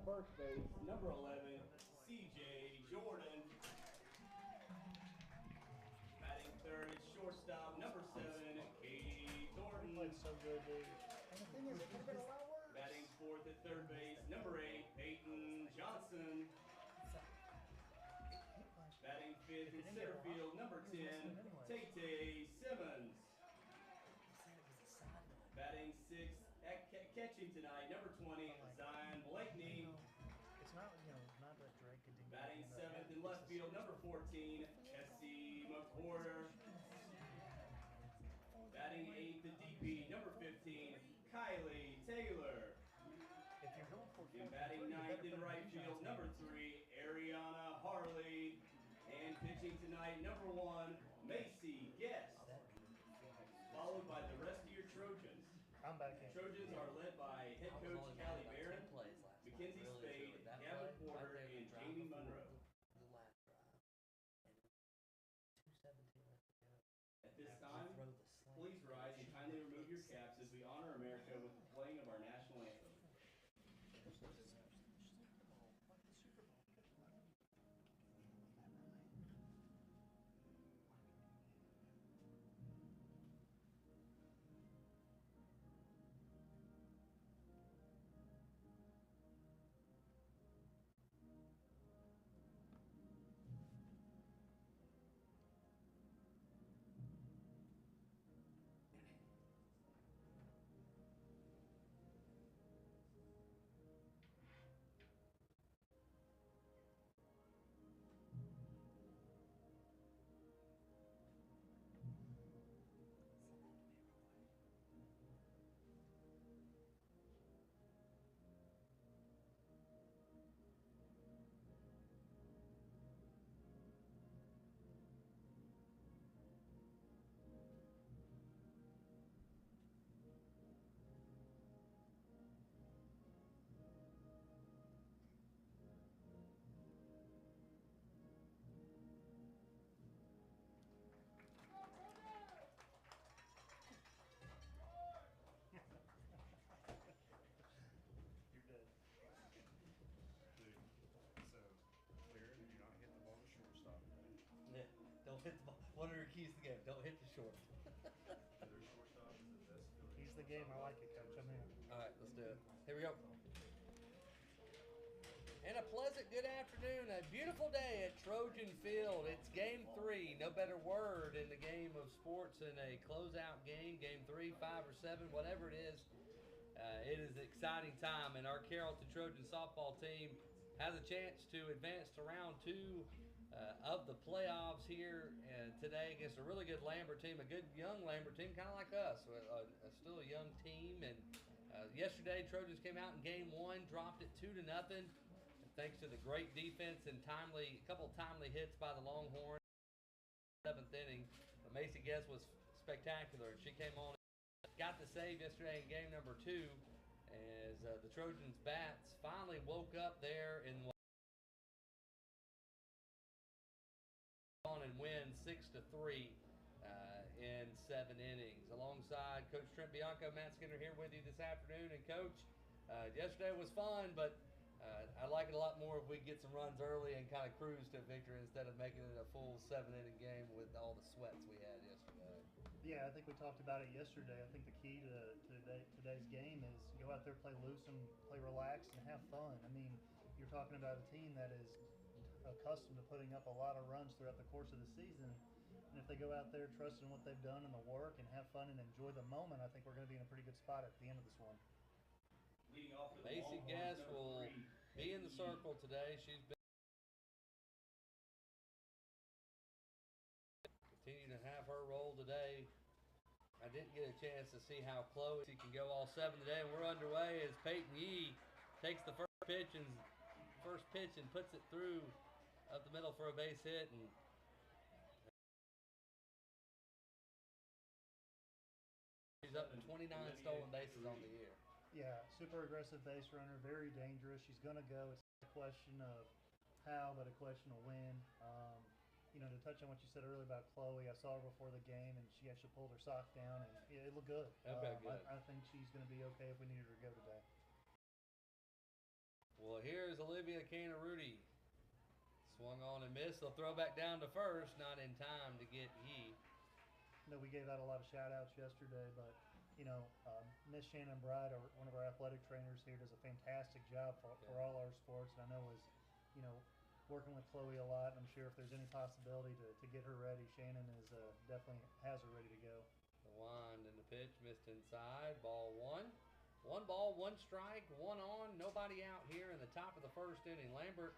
first base, number 11, C.J. Jordan. Batting third at shortstop, number 7, Katie Thornton. Played so good, dude. And the thing is, it could have been a lot worse. Batting fourth at third base, number 8, Peyton Johnson. Batting fifth in center field, number 10, Tay Simmons. Batting sixth at catching tonight, number 20, Zion Blakeney. It's not, not that Drake could do. Batting seventh in left field, number 14, S.C. McWhorter. Batting eighth at DP, number 15, Kylie Taylor. If you're going for And batting ninth in right field, number 3, Ariana Harley. And pitching tonight, number 1, Macy Guest. Followed by the rest of your Trojans. I'm back in. Trojans are led by head coach Callie Barron, Mackenzie Spade, Gavin Porter, and Jamie Monroe. At this time, please rise and kindly remove your caps as we honor America with the playing of our national anthem. You're dead. Dude, so clear that you're not hitting the ball to shortstop. Yeah, don't hit the ball. One of your keys to the game, don't hit the short. Their shortstop is the best fielder. He's the game. I like it, coach. I'm in. All right, let's do it. Here we go. And a pleasant good afternoon, a beautiful day at Trojan Field. It's game 3. No better word in the game of sports than a closeout game, game 3, 5, or 7, whatever it is. It is an exciting time, and our Carrollton Trojan softball team has a chance to advance to round 2 of the playoffs here today against a really good Lambert team, a good young Lambert team, kind of like us, still a young team. And yesterday, Trojans came out in game 1, dropped it 2-0. Thanks to the great defense and a couple timely hits by the Longhorns. 7th inning, but Macy Guest was spectacular. She came on, got the save yesterday in game number 2, as the Trojans bats finally woke up there and on and win 6-3 in 7 innings. Alongside Coach Trent Bianco, Matt Skinner here with you this afternoon. And Coach, yesterday was fun, but I like it a lot more if we get some runs early and kind of cruise to victory instead of making it a full 7-inning game with all the sweats we had yesterday. Yeah, I think we talked about it yesterday. I think the key to today's game is go out there, play loose, and play relaxed, and have fun. I mean, you're talking about a team that is accustomed to putting up a lot of runs throughout the course of the season. And if they go out there trusting what they've done and the work and have fun and enjoy the moment, I think we're going to be in a pretty good spot at the end of this one. Leading off for the Macy Longhorns, Guest number will 3, be in the circle today. She's been continue to have her role today. I didn't get a chance to see how Chloe can go all 7 today, and we're underway as Peyton Yee takes the first pitch and puts it through up the middle for a base hit. And she's up to 29 stolen bases on the year. Yeah, super aggressive base runner, very dangerous. She's going to go. It's not a question of how, but a question of when. To touch on what you said earlier about Chloe, I saw her before the game, and she actually pulled her sock down, and it looked good. Okay, good. I think she's going to be okay if we need her to go today. Well, here Olivia Canarudi. Swung on and missed. They'll throw back down to first. Not in time to get Yee. You know, we gave out a lot of shout-outs yesterday, but, you know, Miss Shannon Bright, one of our athletic trainers here, does a fantastic job for all our sports. And I know is, you know, working with Chloe a lot, and I'm sure if there's any possibility to get her ready, Shannon is definitely has her ready to go. The wind and the pitch missed inside. Ball one. 1 ball, 1 strike, 1 on. Nobody out here in the top of the first inning. Lambert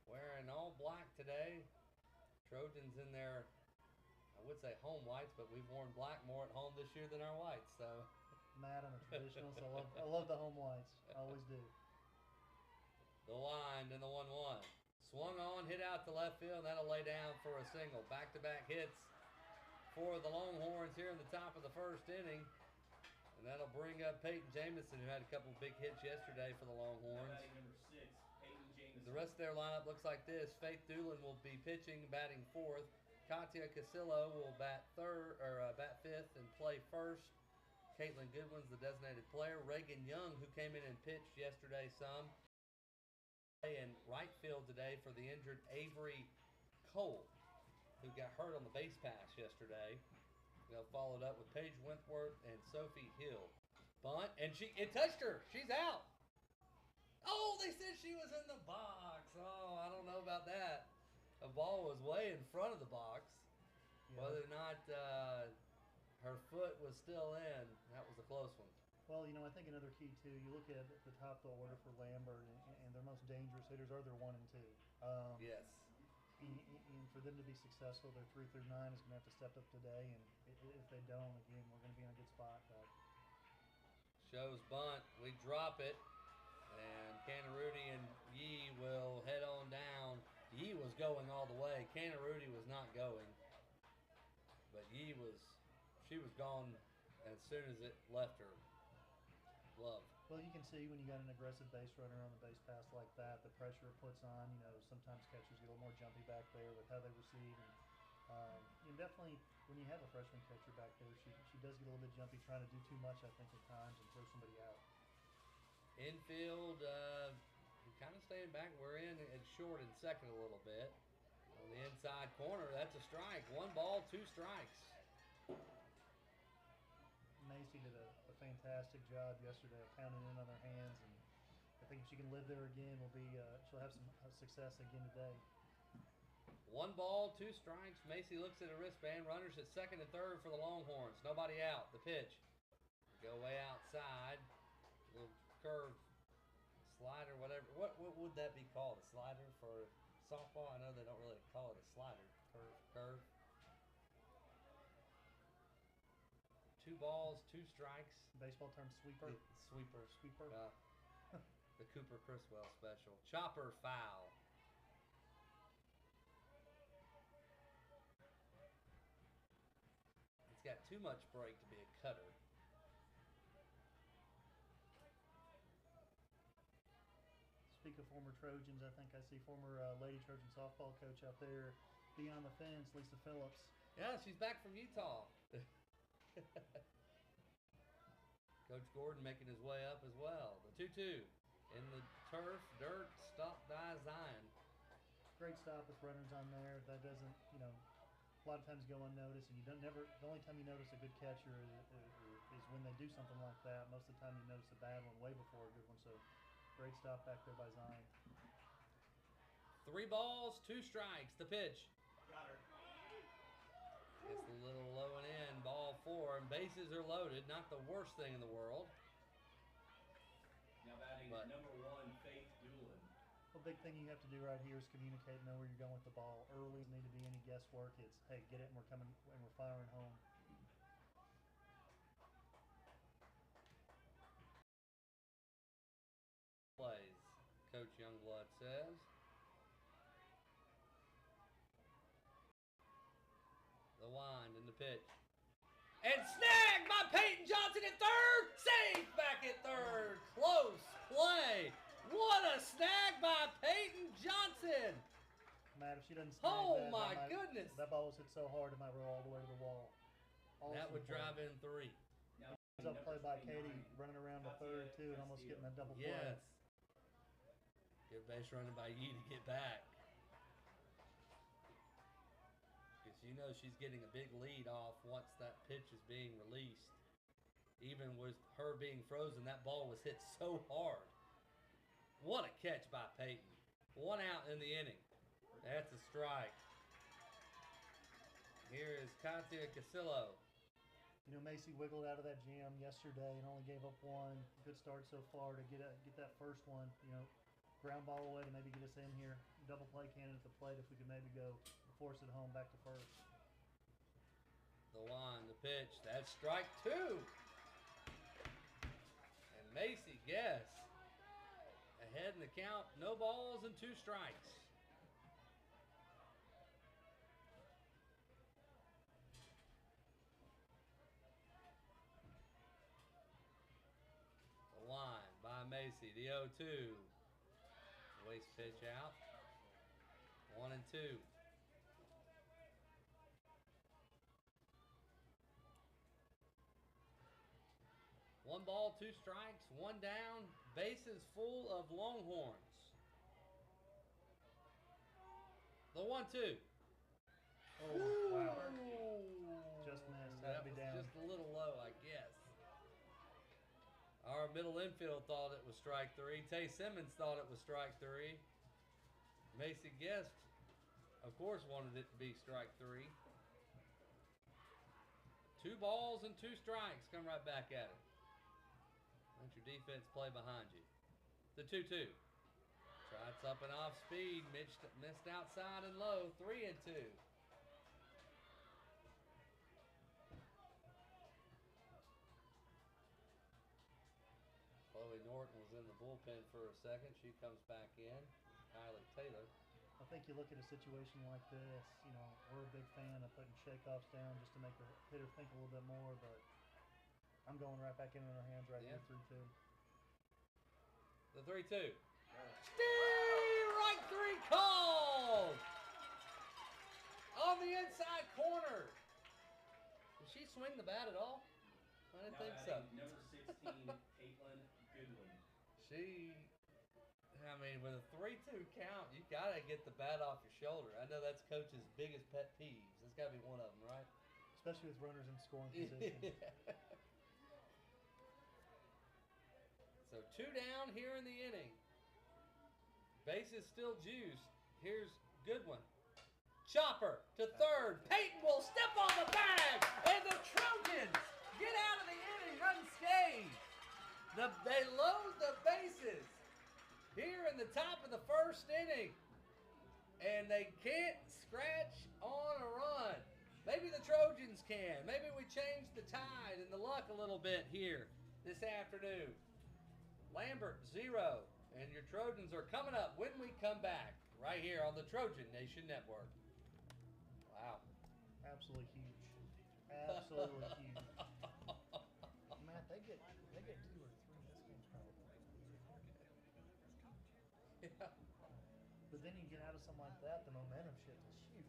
wearing all black today. Trojans in their, I would say home whites, but we've worn black more at home this year than our whites. So, Matt, I'm a traditionalist. I love the home whites. I always do. The wind and the 1-1. Swung on, hit out to left field, and that'll lay down for a single. Back-to-back hits for the Longhorns here in the top of the first inning. And that'll bring up Peyton Jamison, who had a couple big hits yesterday for the Longhorns. Batting number 6, Peyton Jameson. The rest of their lineup looks like this. Faith Doolin will be pitching, batting 4th. Katia Casillo will bat 5th and play 1st. Caitlin Goodwin's the designated player. Reagan Young, who came in and pitched yesterday some. In right field today for the injured Avery Cole, who got hurt on the base pass yesterday. They'll follow it up with Paige Wentworth and Sophie Hill. Bunt, and it touched her. She's out. Oh, they said she was in the box. Oh, I don't know about that. The ball was way in front of the box. Yeah. Whether or not her foot was still in, that was a close one. Well, you know, I think another key, too, you look at the top of the order for Lambert, and their most dangerous hitters are their 1 and 2. Yes. And for them to be successful, their 3 through 9 is going to have to step up today. And if they don't, again, we're going to be in a good spot. But shows bunt. We drop it. And Canarudi and Yee will head on down. Yee was going all the way. Canarudi was not going. But Yee she was gone as soon as it left her glove. Well, you can see when you got an aggressive base runner on the base pass like that, the pressure it puts on. You know, sometimes catchers get a little more jumpy back there with how they receive. And definitely, when you have a freshman catcher back there, she does get a little bit jumpy, trying to do too much, I think, at times, and throw somebody out. Infield, kind of staying back. We're in at short and second a little bit. On the inside corner, that's a strike. 1 ball, 2 strikes. Macy did a fantastic job yesterday of pounding in on their hands, and I think if she can live there again, she'll have some success again today. 1 ball, 2 strikes. Macy looks at a wristband. Runners at second and third for the Longhorns. Nobody out. The pitch. Go way outside. Little curve, slider, whatever. What would that be called? A slider for softball? I know they don't really call it a slider. Curve. 2 balls, 2 strikes. Baseball term sweeper. Sweeper. The Cooper Criswell special. Chopper foul. It's got too much break to be a cutter. Speak of former Trojans, I think I see former Lady Trojan softball coach out there beyond the fence, Lisa Phillips. Yeah, she's back from Utah. Coach Gordon making his way up as well. The 2-2 in the turf, dirt, stopped by Zion. Great stop with runners on there. That doesn't, you know, a lot of times go unnoticed, and you don't never. The only time you notice a good catcher is when they do something like that. Most of the time, you notice a bad one way before a good one. So, great stop back there by Zion. 3 balls, 2 strikes. The pitch. Got her. Gets a little low and in. Ball 4, and bases are loaded. Not the worst thing in the world. Now batting number 1, Faith Doolin. The big thing you have to do right here is communicate, know where you're going with the ball early. Doesn't need to be any guesswork. It's, hey, get it, and we're coming, and we're firing home. Plays, Coach Youngblood says. The wind and the pitch. And snagged by Peyton Johnson at third. Safe back at third. Close play. What a snag by Peyton Johnson. Matt, if she doesn't snag goodness. That ball was hit so hard it might roll all the way to the wall. Awesome. That would drive in 3. Now, up play by Katie, running around to third, too, and almost getting a double play. Yes. Give Base running by Yee to get back. Because you know she's getting a big lead off once that pitch is being released. Even with her being frozen, that ball was hit so hard. What a catch by Peyton. 1 out in the inning. That's a strike. Here is Katia Casillo. You know, Macy wiggled out of that jam yesterday and only gave up 1. Good start so far to get that first one. You know, ground ball away to maybe get us in here. Double play candidate at the plate if we could maybe go force it home back to first. The line, the pitch. That's strike 2. And Macy Guess ahead in the count. No balls and 2 strikes. The line by Macy. The 0-2. Waste pitch out. 1 and 2. 1 ball, 2 strikes, 1 down. Bases full of Longhorns. The 1-2. Oh, wow. Just missed. Had to be down. Just a little low, I guess. Our middle infield thought it was strike 3. Tay Simmons thought it was strike 3. Macy Guest, of course, wanted it to be strike 3. 2 balls and 2 strikes. Come right back at it. Let your defense play behind you. The 2-2. Trots up and off speed. Missed outside and low. 3 and 2. Chloe Norton was in the bullpen for a second. She comes back in. Kylie Taylor. I think you look at a situation like this, you know, we're a big fan of putting shakeoffs down just to make the hitter think a little bit more, but I'm going right back in her hands right here, 3-2. The 3-2. Right 3 called! On the inside corner. Did she swing the bat at all? I didn't think so. Number 16, Caitlin Goodwin. With a 3-2 count, you got to get the bat off your shoulder. I know that's Coach's biggest pet peeves. That's got to be one of them, right? Especially with runners in scoring position. So 2 down here in the inning. Base is still juiced. Here's Goodwin. Chopper to third. Peyton will step on the bag, and the Trojans get out of the inning unscathed. They load the bases here in the top of the first inning, and they can't scratch on a run. Maybe the Trojans can. Maybe we change the tide and the luck a little bit here this afternoon. Lambert 0, and your Trojans are coming up when we come back right here on the Trojan Nation Network. Wow. Absolutely huge. Absolutely huge. Matt, they get 2 or 3 this game probably. Yeah. But then you get out of something like that, the momentum shift is huge.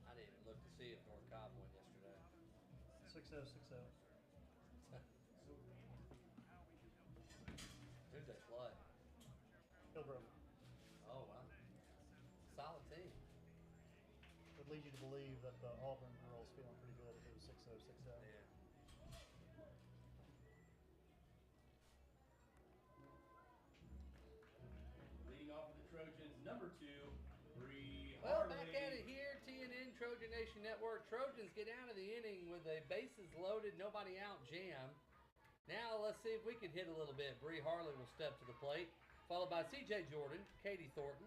I didn't even look to see if North Cobb won yesterday. 6-0, 6-0. Who'd they play? Hillgrove. Oh, wow. Solid team. Would lead you to believe that the Auburn girls feeling pretty good if it was 6-0, 6-0. Yeah. Leading off for the Trojans, number 2, Bree Well, Harley. back at it here, TNN Trojan Nation Network. Trojans get out of the inning with a bases loaded, nobody out jam. Now let's see if we can hit a little bit. Bree Harley will step to the plate, followed by C.J. Jordan, Katie Thornton.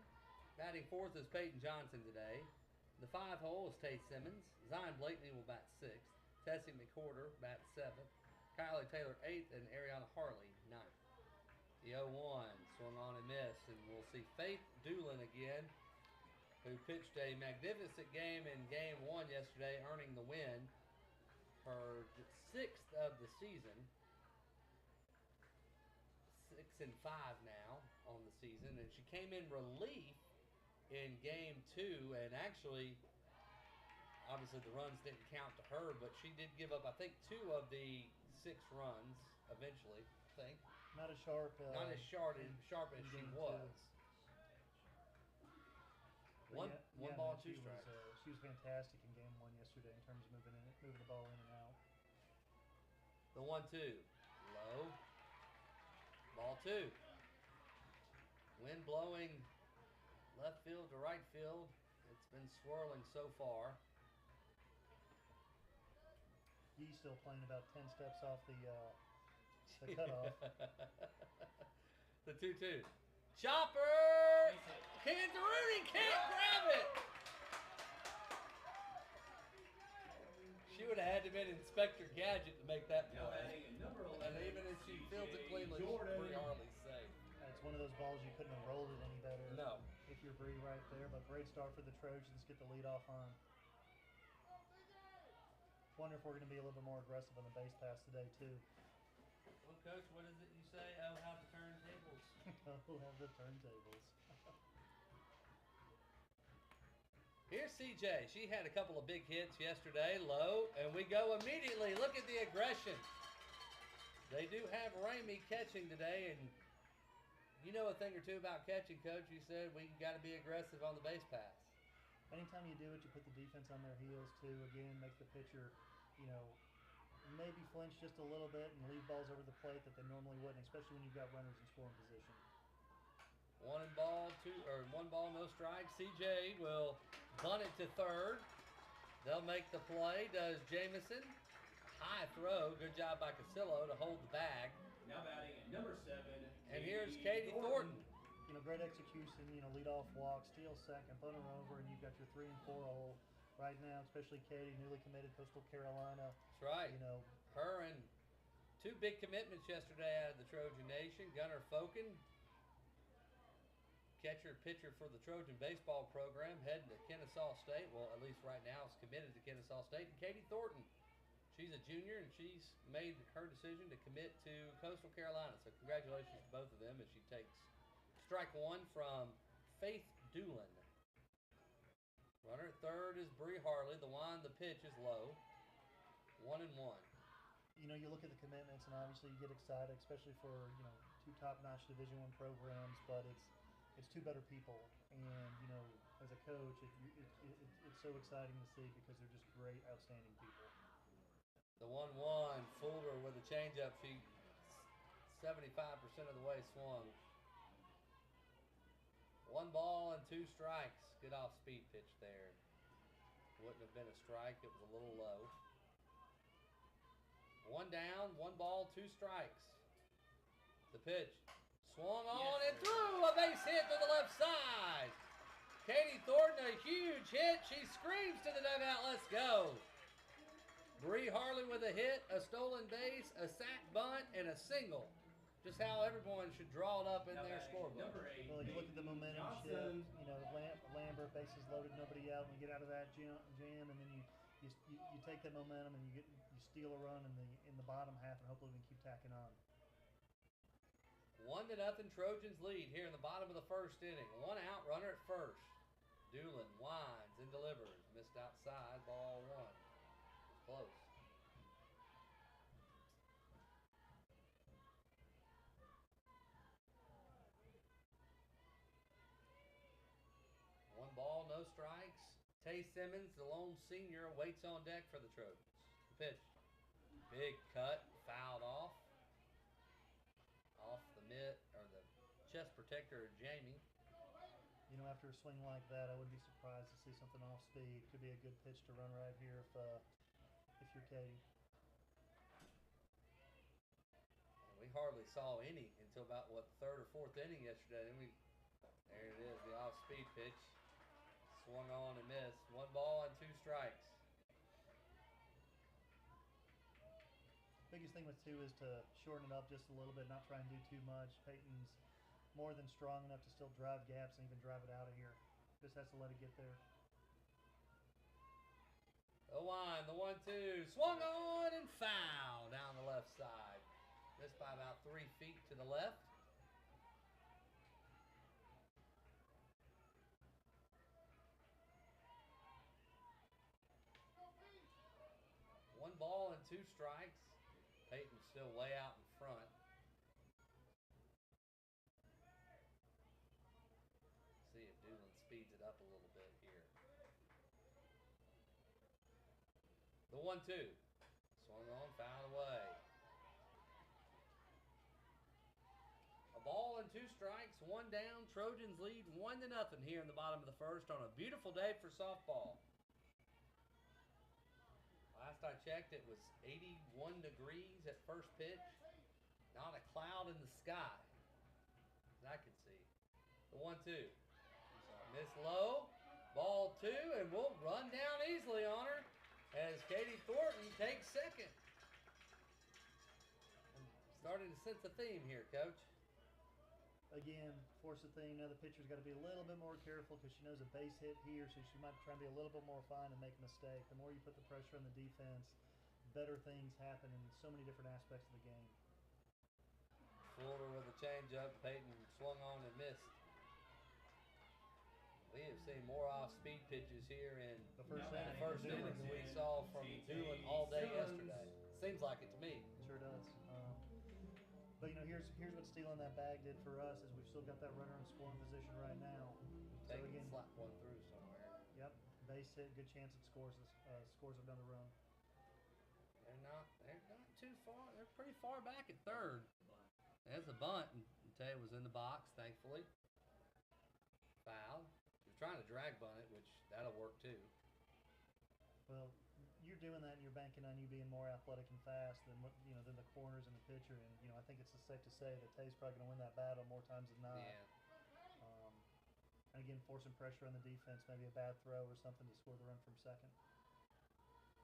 Batting fourth is Peyton Johnson today. The 5-hole is Tate Simmons. Zion Blakeney will bat 6th. Tessie McCorder bats 7th. Kylie Taylor 8th, and Ariana Harley 9th. The 0-1 swung on and missed, and we'll see Faith Doolin again. who pitched a magnificent game in game 1 yesterday, earning the win. Her 6th of the season. 6-5 now on the season, and she came in relief in game 2, and actually, obviously the runs didn't count to her, but she did give up, I think, 2 of the 6 runs eventually. I think Not as sharp. not as sharp as she game was. But One ball, man, 2 strikes. She was fantastic in game 1 yesterday in terms of moving the ball in and out. The 1-2, low. Ball 2. Wind blowing left field to right field. It's been swirling so far. He's still playing about 10 steps off the cutoff. The 2-2. Chopper! Cantaruni can't grab it! She would have had to have been Inspector Gadget to make that Now play. batting at number 11, And even if she fields it CJ cleanly, Jordan. Bree Harley's safe. It's one of those balls you couldn't have rolled it any better. No. If you're Bree right there, but great start for the Trojans. Get the lead off on. Wonder if we're going to be a little bit more aggressive on the base pass today too. Well, Coach, what is it you say? Oh, how to turn tables. We'll have the turntables. Here's CJ. She had a couple of big hits yesterday, low, and we go immediately. Look at the aggression. They do have Ramey catching today, and you know a thing or two about catching, Coach. You said we got to be aggressive on the base pass. Anytime you do it, you put the defense on their heels too. Again, make the pitcher, maybe flinch just a little bit and leave balls over the plate that they normally wouldn't, especially when you've got runners in scoring position. 1 ball, no strike. CJ will bunt it to third. They'll make the play. Does Jamison. High throw. Good job by Casillo to hold the bag. Now batting at number 7. And here's Katie Thornton. Great execution. Lead off walk, steal second, bunt her over, and you've got your 3 and 4 hole right now. Especially Katie, newly committed Coastal Carolina. That's right. Her and 2 big commitments yesterday out of the Trojan Nation. Gunnar Fokin, catcher pitcher for the Trojan baseball program, heading to Kennesaw State. Well, at least right now is committed to Kennesaw State. And Katie Thornton, she's a junior and she's made her decision to commit to Coastal Carolina. So congratulations to both of them as she takes strike 1 from Faith Doolin. Runner at third is Bree Harley. The pitch is low. 1-1. You look at the commitments and obviously you get excited, especially for 2 top-notch Division I programs. But it's 2 better people, and as a coach, it's so exciting to see because they're just great, outstanding people. The 1-1 fooled her with a changeup. She 75% of the way swung. 1 ball and 2 strikes. Good off-speed pitch there. Wouldn't have been a strike. It was a little low. 1 down, 1 ball, 2 strikes. The pitch. Swung on and through. A base hit to the left side. Katie Thornton, a huge hit. She screams to the dugout, let's go. Bree Harley with a hit, a stolen base, a sack bunt, and a single. Just how everyone should draw it up in their scorebook. Number 8. Well, you look at the momentum shift. Lambert bases loaded, nobody out. And you get out of that jam, and then you take that momentum and you steal a run in the bottom half, and hopefully we can keep tacking on. 1-0 Trojans lead here in the bottom of the first inning. 1 out, runner at first. Doolin winds and delivers. Missed outside, ball 1. Close. Ball, no strikes. Tay Simmons, the lone senior, waits on deck for the Trojans. The pitch. Big cut, fouled off. Off the chest protector of Jamie. After a swing like that, I wouldn't be surprised to see something off speed. Could be a good pitch to run right here if you're Katie. We hardly saw any until about, the 3rd or 4th inning yesterday. Then there it is, the off-speed pitch. Swung on and missed. 1 ball and 2 strikes. Biggest thing with 2 is to shorten it up just a little bit, not try and do too much. Peyton's more than strong enough to still drive gaps and even drive it out of here. Just has to let it get there. The line, the 1-2, swung on and foul down the left side. Missed by about 3 feet to the left. One ball and 2 strikes. Peyton's still way out in front. See if Doolin speeds it up a little bit here. The 1-2. Swung on, fouled away. A ball and 2 strikes, 1 down. Trojans lead 1-0 here in the bottom of the first on a beautiful day for softball. Last I checked, it was 81 degrees at first pitch. Not a cloud in the sky, as I could see. The 1-2. Miss low. Ball 2, and we'll run down easily on her as Katie Thornton takes second. I'm starting to sense a theme here, Coach. Again, force the thing. Now the pitcher's got to be a little bit more careful because she knows a base hit here, so she might try and be a little bit more fine and make a mistake. The more you put the pressure on the defense, better things happen in so many different aspects of the game. Fuller with a changeup. Peyton swung on and missed. We have seen more off-speed pitches here in The first inning than we saw from Doolin all day yesterday. Seems like it to me. Sure does. But you know, here's what stealing that bag did for us is we've still got that runner in scoring position right now. So Take again, and slap one through somewhere. Yep, base hit, good chance it scores them down the run. They're not too far. They're pretty far back at third. There's a bunt, and Tay was in the box, thankfully. Foul. She was trying to drag bunt it, which that'll work too. Well, you're doing that and you're banking on you being more athletic and fast than than the corners and the pitcher. And I think it's safe to say that Tay's probably going to win that battle more times than not. Yeah. And again, forcing pressure on the defense, maybe a bad throw or something to score the run from second.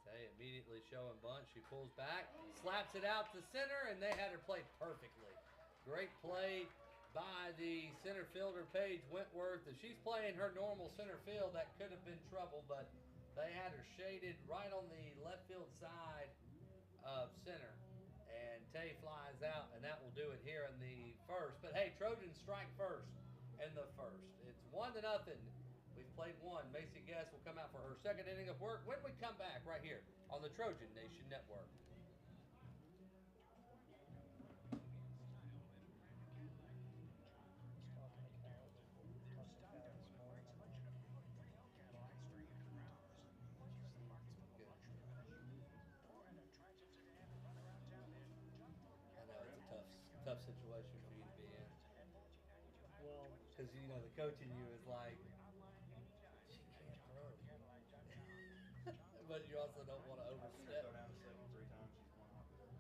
Tay immediately showing bunt. She pulls back, slaps it out to center, and they had her play perfectly. Great play by the center fielder, Paige Wentworth. If she's playing her normal center field, that could have been trouble, but they had her shaded right on the left field side of center. And Tay flies out, and that will do it here in the first. But hey, Trojans strike first in the first. It's 1-0. We've played one. Macy Guest will come out for her second inning of work when we come back right here on the Trojan Nation Network. Tough situation for you to be in. Well, because the coach in you is like, she can't throw. But you also don't want to overstep. Go down to 73 times. She's one off there.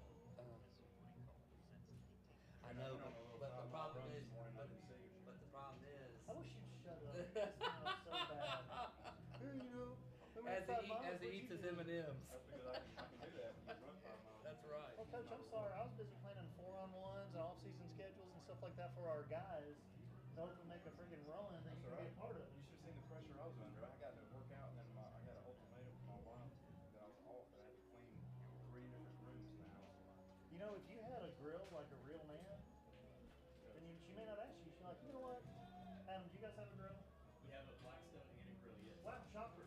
I know, but the problem is, but the problem is. I wish you'd shut up. This smells so bad. As he eats his M&Ms. That's because I can do that when you run 5 miles. That's right. Well, Coach, I'm sorry. I was busy planning 4-on-1s and off-season schedules and stuff like that for our guys to hopefully make a freaking run that you can be a part of. You should have seen the pressure I was under. I got to work out, and then I got an ultimatum from my wife that I was off, and I had to clean 3 different rooms in the house. If you had a grill like a real man, then she may not ask you. She's like, you know what, Adam, do you guys have a grill? We have a Blackstone and a grill, yes. Wow, shocker.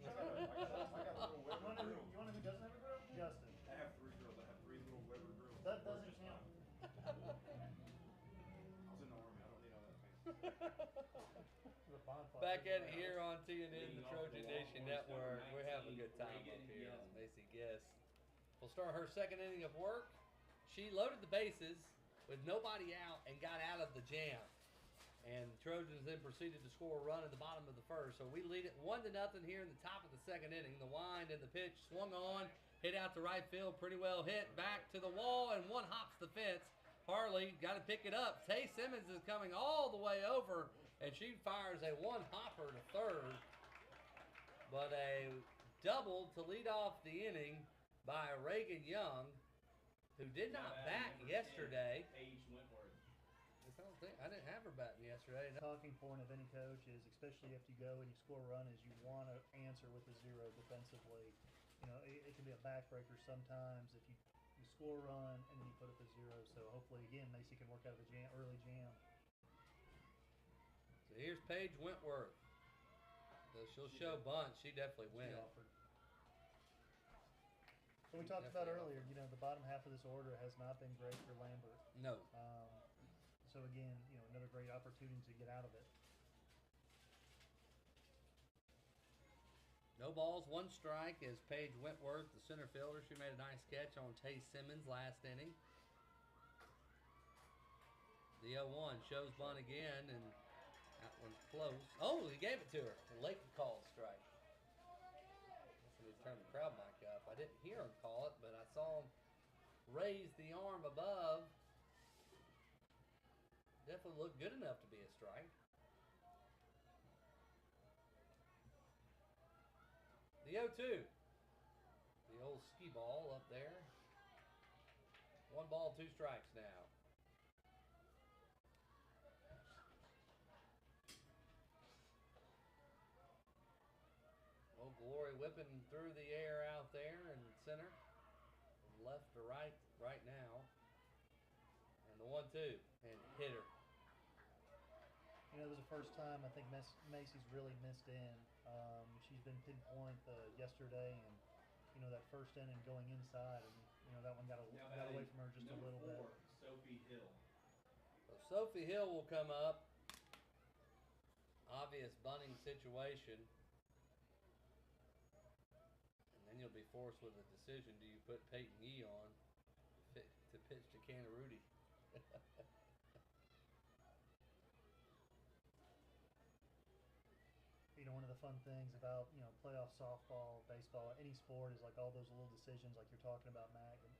I got a little You Weber grill. want to know who doesn't have a grill? Justin. I have 3 grills. I have 3 little Weber grills. That doesn't count. I was in the Army. I don't need all that fancy. Back at it here on TNN, the Trojan Nation Network. We're having a good time up here as Macy Guest will start her second inning of work. She loaded the bases with nobody out and got out of the jam. And the Trojans then proceeded to score a run at the bottom of the first. So we lead it 1-0 here in the top of the second inning. The wind and the pitch swung on, hit out to right field, pretty well hit, back to the wall, and one hops the fence. Harley got to pick it up. Tay Simmons is coming all the way over, and she fires a one-hopper to third. But a double to lead off the inning by Reagan Young, who did not bat yesterday. Paige Wentworth. It sounds I didn't have her batting yesterday. No. Talking point of any coach is, especially if you go and you score a run, is you want to answer with a zero defensively. You know, it can be a backbreaker sometimes if you score a run and then you put up a zero. So hopefully, again, Macy can work out of the early jam. So here's Paige Wentworth. So she'll show bunt. She definitely She wins. offered. So we talked about earlier, you know, the bottom half of this order has not been great for Lambert. No. So again, you know, another great opportunity to get out of it. No balls, 1 strike is Paige Wentworth, the center fielder. She made a nice catch on Tay Simmons last inning. The 0-1 shows bunt again, and that one's close. Oh, he gave it to her. Lake called strike. I need to turn the crowd mic up. I didn't hear him call it, but I saw him raise the arm above. Definitely looked good enough to be a strike. The 0-2. The old ski ball up there. 1 ball, 2 strikes now. Oh, Glory whipping through the air out there in center. From left to right now. And the 1-2. And hit her. You know, it was the first time I think Macy's really missed in. She's been pinpoint yesterday, and you know that first inning going inside, and you know that one got away from her just a little bit. Sophie Hill. So Sophie Hill will come up. Obvious bunting situation. And then you'll be forced with a decision. Do you put Peyton Yee on to pitch to Canarudi? You know, one of the fun things about, you know, playoff softball, baseball, any sport is like all those little decisions like you're talking about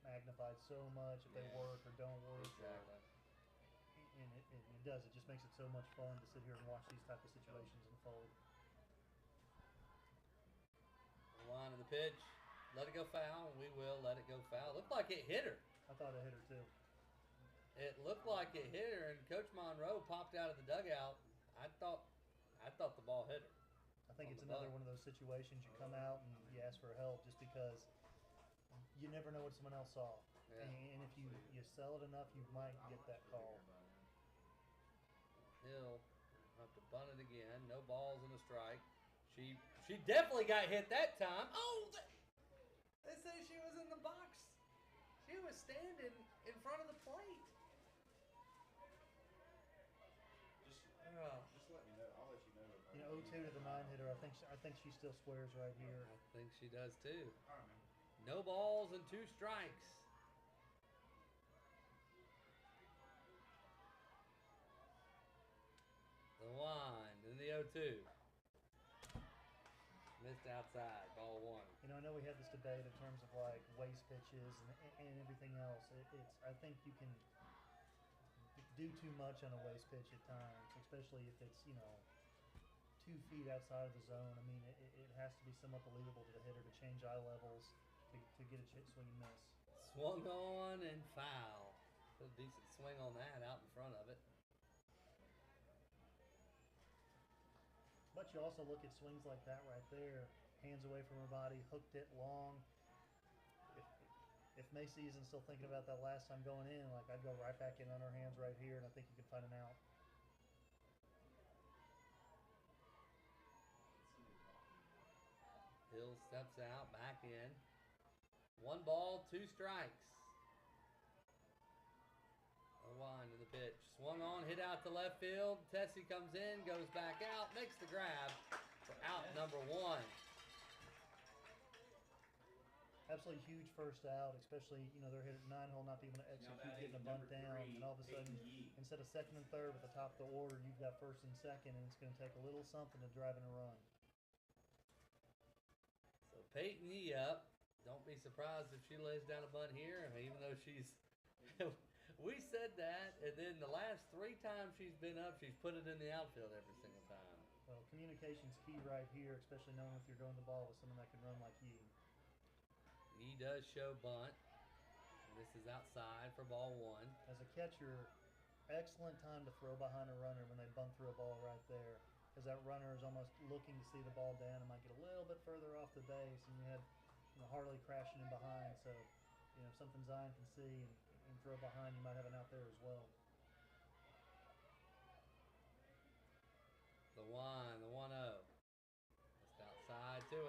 magnified so much if they work or don't work. Exactly. And it does. It just makes it so much fun to sit here and watch these type of situations unfold. The line of the pitch. Let it go foul. We will let it go foul. Looked like it hit her. I thought it hit her too. It looked like it hit her, and Coach Monroe popped out of the dugout. I thought the ball hit her. I think it's another one of those situations you come out and you ask for help just because you never know what someone else saw. Yeah. And if you sell it enough, you might get that call. Hill have to bunt it again. No balls and a strike. She definitely got hit that time. Oh, they say she was in the box. She was standing in front of the plate. Just let me know. I'll let you know. You know, 0-2 to the 9-hitter. I think she still squares right here. I think she does too. All right, man. No balls and 2 strikes. The wind and the 0-2. Missed outside, ball 1. You know, I know we had this debate in terms of like waste pitches and everything else. I think you can do too much on a waste pitch at times, especially if it's, you know, 2 feet outside of the zone. I mean, it has to be somewhat believable to the hitter to change eye levels to get a swing and miss. Swung on and foul. Put a decent swing on that out in front of it. But you also look at swings like that right there, hands away from her body, hooked it long. If Macy isn't still thinking about that last time going in, like I'd go right back in on her hands right here, and I think you can find an out. Hill steps out, back in. 1 ball, 2 strikes. A wind to the pitch. Swung on, hit out to left field. Tessie comes in, goes back out, makes the grab for out number 1. Absolutely huge first out, especially, you know, they're hitting 9-hole, not being able to execute, getting a bunt down, and all of a sudden, instead of second and third at the top of the order, you've got first and second, and it's going to take a little something to drive in a run. So Peyton Yee up. Don't be surprised if she lays down a bunt here, even though she's... We said that, and then the last 3 times she's been up, she's put it in the outfield every single time. Well, communication's key right here, especially knowing if you're throwing the ball with someone that can run like you. Yee does show bunt. And this is outside for ball 1. As a catcher, excellent time to throw behind a runner when they bunt through a ball right there, because that runner is almost looking to see the ball down and might get a little bit further off the base, and you had Harley crashing in behind. So, something Zion can see and throw behind, you might have an out there as well. The 1-0. Just outside, 2-0.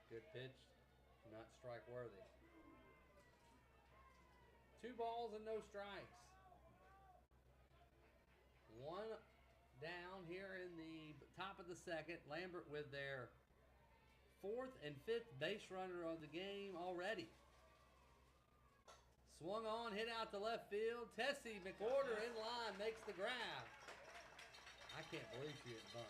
Good pitch, not strike worthy. 2 balls and no strikes. 1 down here in the top of the second. Lambert with their 4th and 5th base runner of the game already. Swung on, hit out to left field. Tessie McWhorter in line makes the grab. I can't believe she hit bunt.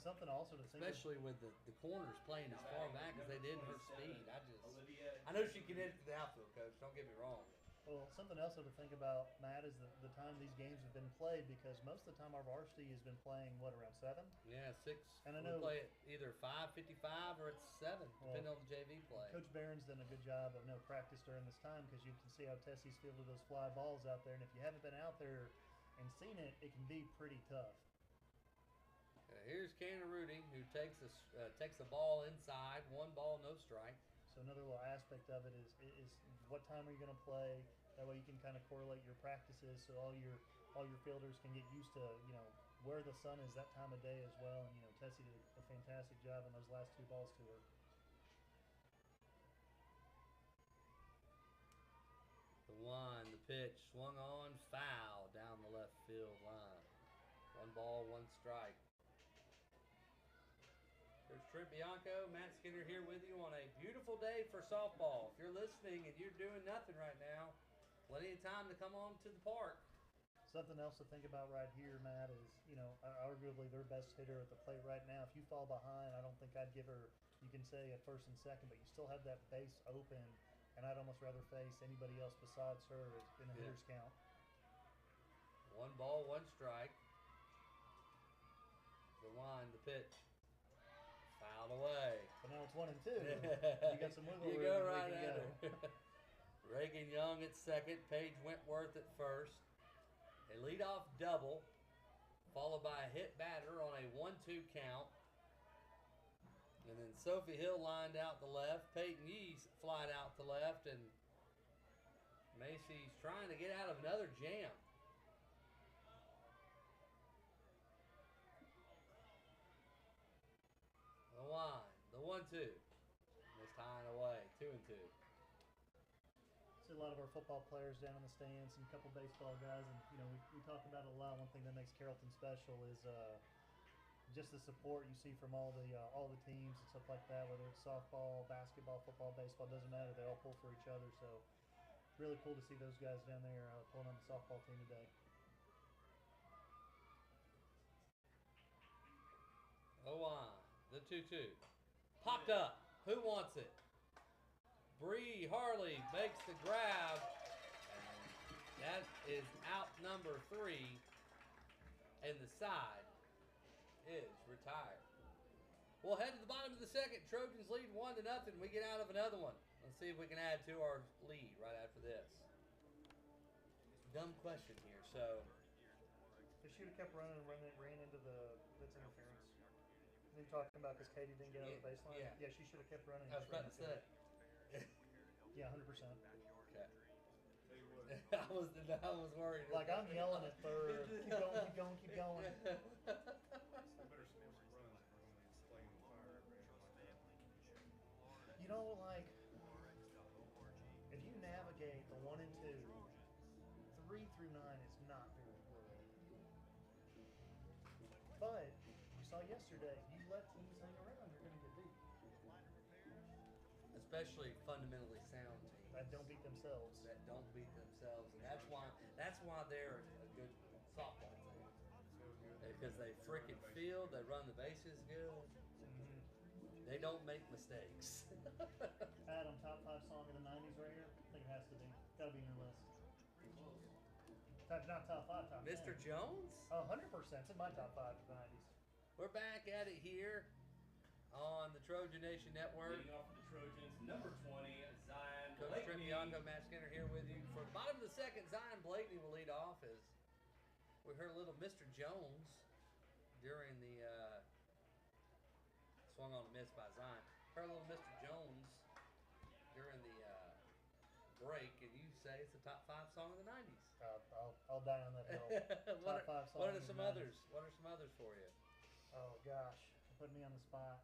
Something also to think Especially with the corners playing as far back as they did in her speed. I know she can hit it to the outfield, coach. Don't get me wrong. Well, something else to think about, Matt, is the time these games have been played, because most of the time our varsity has been playing, around 7? Yeah, 6. And I we know play it either 5:55 or it's 7, depending on the JV play. Coach Barron's done a good job of no practice during this time, because you can see how Tessie's fielded those fly balls out there, and if you haven't been out there and seen it, it can be pretty tough. Here's Cannon Rudy, who takes the ball inside. 1 ball, no strike. So another little aspect of it is what time are you going to play? That way you can kind of correlate your practices, so all your fielders can get used to where the sun is that time of day as well. And Tessie did a fantastic job on those last 2 balls to her. The 1, the pitch, swung on, foul down the left field line. 1 ball, 1 strike. There's Trent Bianco, Matt Skinner here with you on a beautiful day for softball. If you're listening and you're doing nothing right now, plenty of time to come on to the park. Something else to think about right here, Matt, is, arguably their best hitter at the plate right now. If you fall behind, I don't think I'd give her, you can say, at first and second, but you still have that base open, and I'd almost rather face anybody else besides her in a hitter's count. 1 ball, 1 strike. The 1, the pitch. Fouled away. But now it's 1 and 2. You got some wiggle room. You go right at her. Reagan Young at second. Paige Wentworth at first. A leadoff double, followed by a hit batter on a 1-2 count. And then Sophie Hill lined out to left. Peyton Yee's flied out to left. And Macy's trying to get out of another jam. The line, the 1-2. It's tying away, 2 and 2. See a lot of our football players down in the stands, and a couple baseball guys, and we talk about it a lot. One thing that makes Carrollton special is just the support you see from all the teams and stuff like that. Whether it's softball, basketball, football, baseball, doesn't matter. They all pull for each other. So it's really cool to see those guys down there pulling on the softball team today. Oh, the 2-2. Popped up. Who wants it? Bree Harley makes the grab. That is out number 3. And the side is retired. We'll head to the bottom of the second. Trojans lead 1-0. We get out of another one. Let's see if we can add to our lead right after this. Dumb question here. So If she would have kept running and ran into that's interference. You're talking about because Katie didn't get out of the baseline? Yeah. She should have kept running. I was about to say. Yeah, 100%. Okay. I was worried. Like, I'm yelling at third. Keep going, keep going, keep going. Like, if you navigate the 1 and 2, 3 through 9 is not very good. But you saw yesterday, you let teams hang around, you're going to get beat. Especially fundamentally sound teams That don't beat themselves. and that's why they're a good softball team. Because they freaking field, they run the bases good. They don't make mistakes. Adam, top 5 song in the 90s right here? I think it has to be. Gotta be in your list. Not top 5, top 10. Mr. Jones? Oh, 100%. It's in my top 5 of the 90s. We're back at it here. on the Trojan Nation Network. Leading off for the Trojans, number 20, Zion Coach Trip Blakeney. Bianco, Matt Skinner here with you. For the bottom of the second, Zion Blakeney will lead off as we heard a little Mr. Jones during the swung on a miss by Zion. Heard a little Mr. Jones during the break, and you say it's the top 5 song of the 90s. I'll die on that hill. what, Top 5 song what are of some the 90s. others? What are some others for you? Oh gosh, put me on the spot.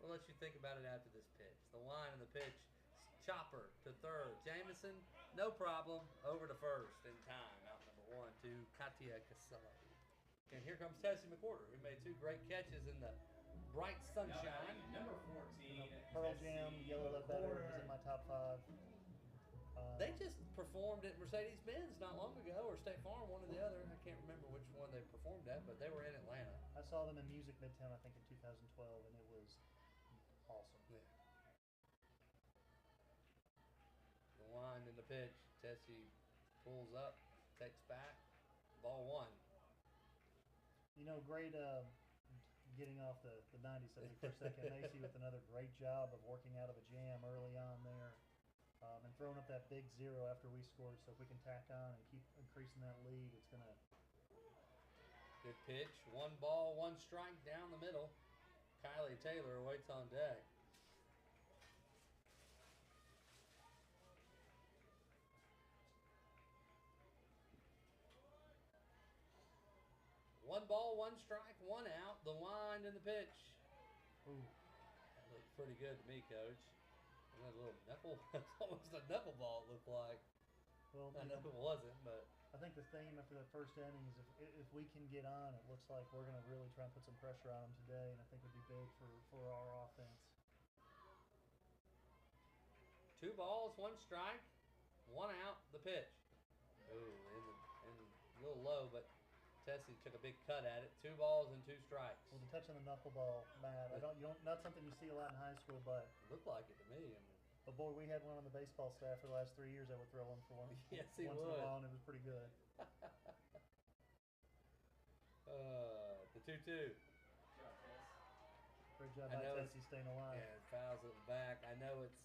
We'll let you think about it after this pitch. The line in the pitch, Chopper to third. Jameson, no problem, over to first in time. Out number 1 to Katia Casello. And here comes Tessie McWhorter, who made 2 great catches in the bright sunshine. Number 14, Pearl Tessie Jam, Yellow Love Better was in my top 5. They just performed at Mercedes-Benz not long ago, or State Farm, one or the other. I can't remember which one they performed at, but they were in Atlanta. I saw them in Music Midtown, I think, in 2012, and it was awesome. Yeah. The line in the pitch, Tessie pulls up, takes back, ball 1. You know, great getting off the 90 71st second. Macy with another great job of working out of a jam early on there. And throwing up that big 0 after we scored. So if we can tack on and keep increasing that lead, it's going to... Good pitch. 1 ball, 1 strike down the middle. Kylie Taylor waits on deck. One ball, 1 strike, 1 out. The line in the pitch. Ooh. That looked pretty good to me, Coach. And that little knuckle, that's almost a knuckleball it looked like. Well, I know it wasn't, but I think the theme after that first inning is if we can get on, it looks like we're going to really try and put some pressure on them today, and I think it would be big for our offense. 2 balls, 1 strike, 1 out. The pitch. Ooh, in a little low, but Tessie took a big cut at it. 2 balls and 2 strikes. Well, to touch on the knuckleball, Matt, not something you see a lot in high school, but It looked like it to me. I mean, boy, we had one on the baseball staff for the last 3 years that would throw one for one. Yes, he once in would. a while, and it was pretty good. The 2-2. Great job I by know Tessie staying alive. And fouls it back. I know it's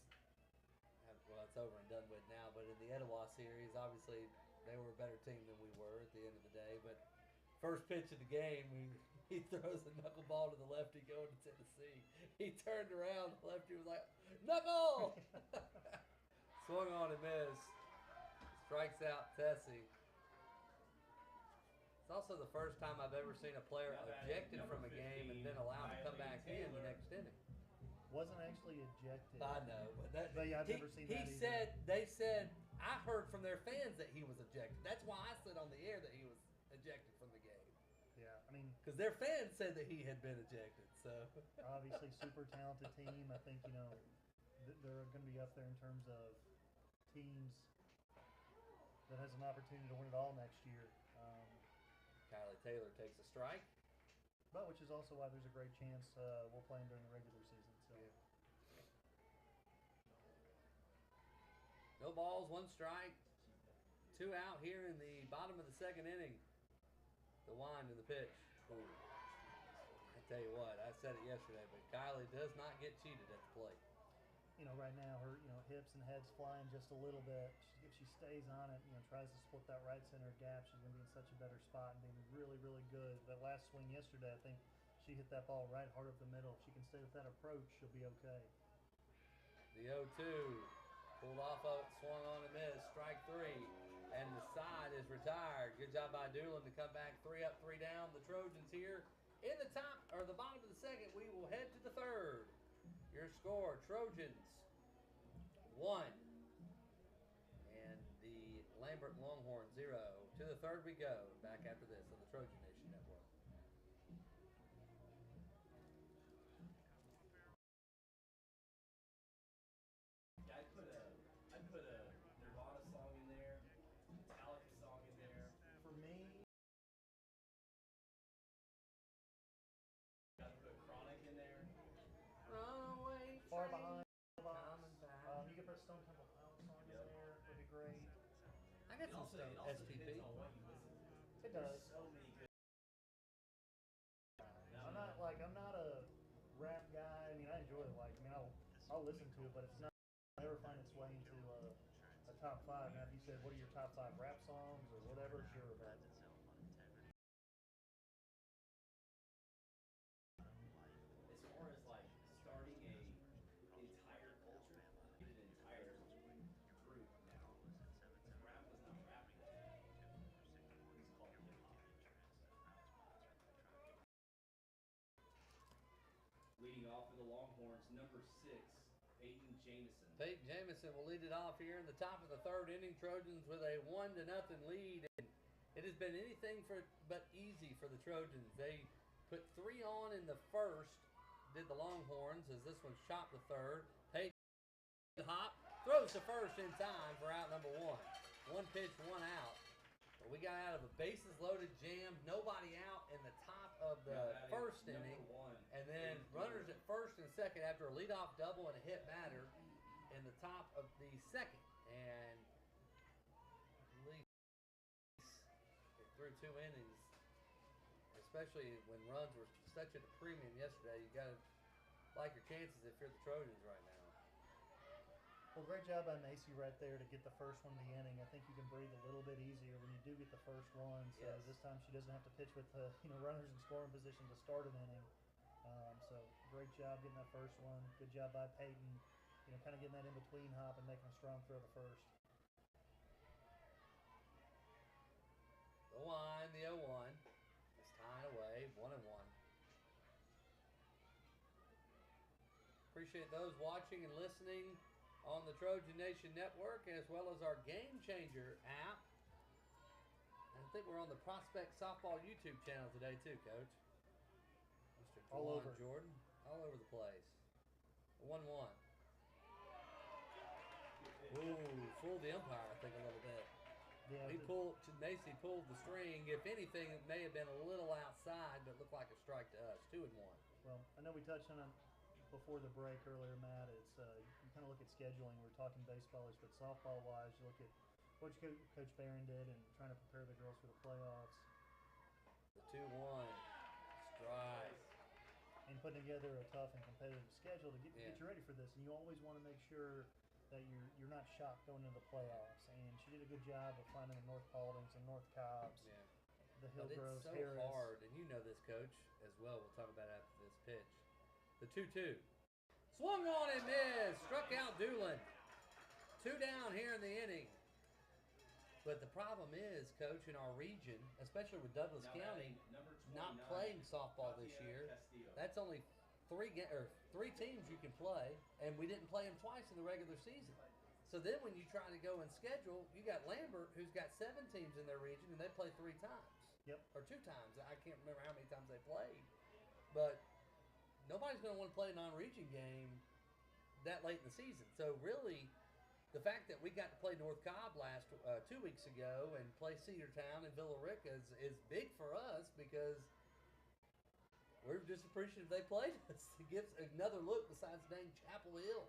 over and done with now, but in the Etowah series, obviously they were a better team than we were at the end of the day. But first pitch of the game, he throws a knuckleball to the lefty going to Tennessee. He turned around, the lefty was like, knuckle! Swung on and missed. Strikes out Tessie. It's also the first time I've ever seen a player ejected from a game and then allowed to come back in the next inning. Wasn't actually ejected. I know, But yeah, I've never seen that either. They said, I heard from their fans that he was ejected. That's why I said on the air that he was ejected from the game. Yeah, I mean, Because their fans said that he had been ejected. So obviously super talented team. I think, they're going to be up there in terms of teams that has an opportunity to win it all next year. Kylie Taylor takes a strike. But which is also why there's a great chance we'll play them during the regular season. So No balls, 1 strike, 2 out here in the bottom of the second inning. The wind in the pitch. Ooh. I tell you what, I said it yesterday, but Kylie does not get cheated at the plate. Right now her hips and head's flying just a little bit. If she stays on it, tries to split that right center gap, she's going to be in such a better spot and being really, really good. That last swing yesterday, I think she hit that ball right hard up the middle. If she can stay with that approach, she'll be okay. The 0-2 pulled off of it, swung on and missed. Strike 3, and the side is retired. Good job by Doolin to come back 3 up, 3 down. The Trojans here in the top or the bottom of the second. We will head to the third. Your score: Trojans 1, and the Lambert Longhorn 0. To the third we go. Back after this on the Trojan Nation Network. I'd put a Nirvana song in there, Metallica song in there. For me, I'd put Chronic in there. Runaway Far train Behind. coming back. You could put a Stone Temple Pilots song in there. Would be great. I got some stuff. It also STP. depends on what you listen to. It does. There's so many good. I'm not a rap I'll listen to it, but it's not never find its way into a top five. Now, if you said what are your top five rap songs or whatever, sure, but As far as like starting a entire culture, an entire group now. Rap was not rapping. It's called hip hop. Leading off for the Longhorns, number 6, Peyton Jamison. Peyton Jamison will lead it off here in the top of the third inning. Trojans with a 1-0 lead. And it has been anything but easy for the Trojans. They put 3 on in the first, did the Longhorns, as this one shot the third. Peyton hop, throws to first in time for out number 1. 1 pitch, 1 out. But we got out of a bases loaded jam, nobody out in the top of the first inning. And then runners at first and second after a leadoff double and a hit batter in the top of the second. And at least through 2 innings, especially when runs were such at a premium yesterday, you got to like your chances if you're the Trojans right now. well, great job by Macy right there to get the first one of the inning. I think you can breathe a little bit easier when you do get the first one. So Yes. this time she doesn't have to pitch with runners in scoring position to start an inning. So great job getting that first one. Good job by Peyton. Kind of getting that in between hop and making a strong throw to first. The line, the 0-1. It's tying away, 1-1. Appreciate those watching and listening on the Trojan Nation Network as well as our Game Changer app. And I think we're on the Prospect Softball YouTube channel today too, Coach. Mr. All Juwan over. Jordan, all over the place. 1-1. Ooh, fooled the umpire, I think, a little bit. Yeah, Macy pulled the string. If anything, it may have been a little outside, but looked like a strike to us. 2-1. well, I know we touched on it before the break earlier, Matt. It's you kind of look at scheduling. We're talking baseballers, but softball-wise, you look at what Coach Barron did and trying to prepare the girls for the playoffs. The 2-1 strike. And putting together a tough and competitive schedule to get Yeah. you ready for this. And you always want to make sure that you're not shocked going into the playoffs. And she did a good job of finding the North Paultons and North Cobbs, Yeah. the But Hillgroves, it's so Harris. hard, and you know this, Coach, as well. We'll talk about it after this pitch. The 2-2. Swung on and missed. Struck out Doolin. 2 down here in the inning. But the problem is, Coach, in our region, especially with Douglas Now County, batting number not 29, playing softball this Tatiana year. Castillo. That's only 3 teams you can play, and we didn't play them twice in the regular season. So then when you try to go and schedule, you got Lambert, who's got 7 teams in their region, and they play 3 times. Yep. Or 2 times. I can't remember how many times they played. But nobody's going to want to play a non-region game that late in the season. So really, the fact that we got to play North Cobb 2 weeks ago and play Cedartown and Villa Rica is big for us because we're just appreciative they played us. It gives another look besides dang Chapel Hill.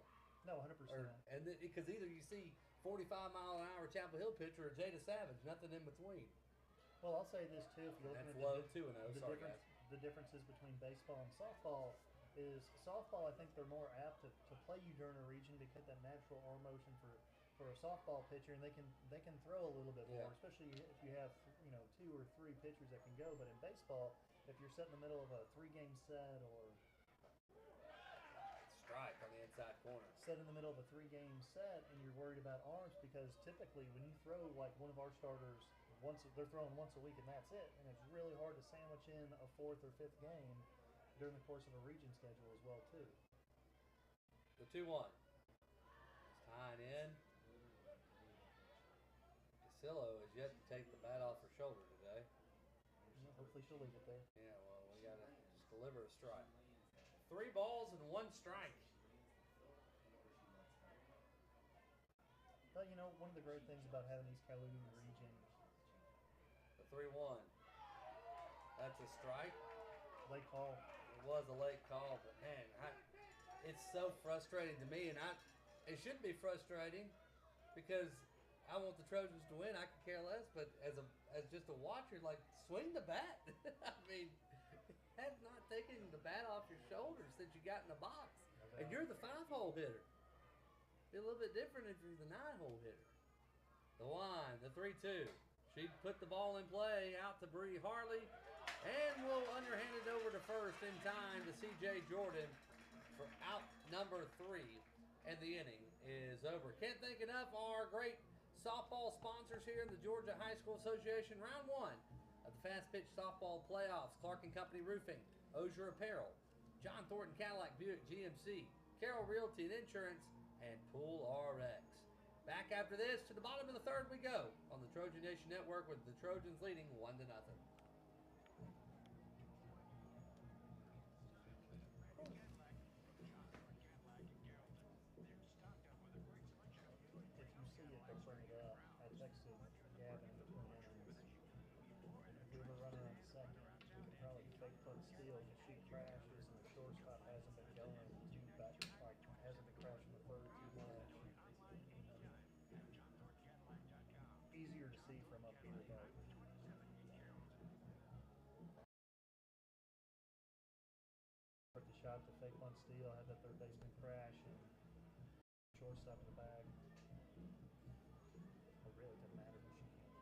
No, 100%. Because either you see 45-mile-an-hour Chapel Hill pitcher or Jada Savage, nothing in between. Well, I'll say this too. If you're looking That's at low 2-0. Sorry, guys. the differences between baseball and softball is softball. I think they're more apt to play you during a region because that natural arm motion for a softball pitcher, and they can throw a little bit more, Yeah. especially if you have 2 or 3 pitchers that can go. But in baseball, if you're set in the middle of a 3-game set or Strike on the inside corner. set in the middle of a 3-game set and you're worried about arms, because typically when you throw like one of our starters they're throwing once a week and that's it, and it's really hard to sandwich in a 4th or 5th game during the course of a region schedule as well too. The 2-1. It's tying in. Casillo is yet to take the bat off her shoulder today. Hopefully she'll leave it there. Yeah, well, we got to just deliver a strike. 3 balls and 1 strike. But one of the great things about having East Carrollton in the region, The 3-1. That's a strike. late call. It was a late call, but man, it's so frustrating to me, and it shouldn't be frustrating because I want the Trojans to win. I could care less, but as just a watcher, like, swing the bat. I mean, have not taken the bat off your shoulders since you got in the box. And you're the 5-hole hitter. Be a little bit different if you're the 9-hole hitter. The line, the 3-2. She put the ball in play out to Bree Harley, and will underhand it over to first in time to C.J. Jordan for out number 3, and the inning is over. Can't thank enough our great softball sponsors here in the Georgia High School Association. Round 1 of the Fast Pitch Softball Playoffs. Clark & Company Roofing, Osier Apparel, John Thornton Cadillac Buick GMC, Carroll Realty and Insurance, and Pool RX. Back after this, to the bottom of the third we go on the Trojan Nation Network with the Trojans leading 1-0. If you see it, they'll bring it up. I texted Gavin in between innings. If we were running on second, we could probably fake punt steal and she crashes and the shortstop hasn't been going too back, like hasn't been crashing the third too much. Easier to see from up here, but the shot to fake punt steal had that third baseman crash and shortstop in the bag. It really doesn't matter who she can.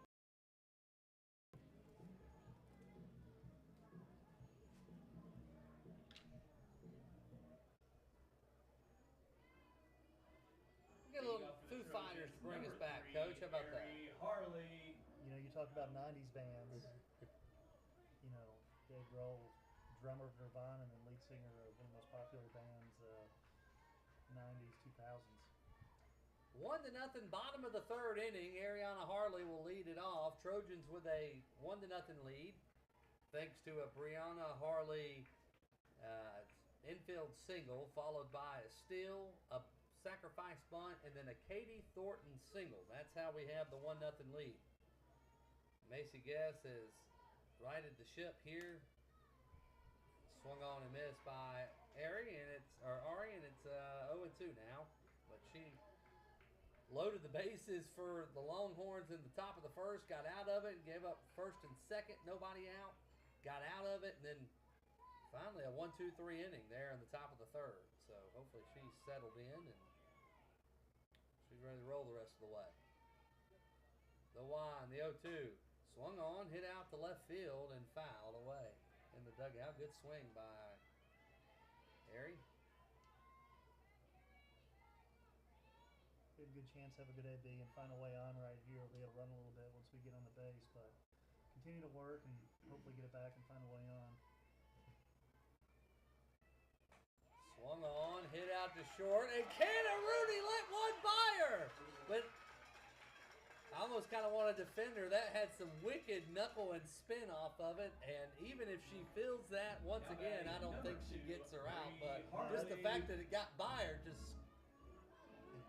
Get a little Foo Fighters to bring us back, Coach. How about that? Harley. You know, you talk about 90s bands. You know, Dave Grohl, drummer of Nirvana and lead singer of one of the most popular bands, 90s, 2000s. 1-0, bottom of the third inning. Ariana Harley will lead it off. Trojans with a 1-0 lead, thanks to a Brianna Harley infield single, followed by a steal, a sacrifice bunt, and then a Katie Thornton single. That's how we have the 1-0 lead. Macy Guess has righted the ship here. Swung on and missed by Ari, and it's 0-2 now. But she loaded the bases for the Longhorns in the top of the first, got out of it, and gave up first and second, nobody out. Got out of it, and then finally a 1-2-3 inning there in the top of the third. So hopefully she's settled in and she's ready to roll the rest of the way. The 1, the 0-2. Swung on, hit out to left field, and fouled away in the dugout. Good swing by Ari. We have a good chance to have a good AB and find a way on right here. We'll be able to run a little bit once we get on the base, but continue to work and hopefully get it back and find a way on. Swung on, hit out to short, and Canna Rooney let one by her. But I almost kind of want to defend her. That had some wicked knuckle and spin off of it, and even if she feels that, once again, I don't think she gets her out. But just the fact that it got by her,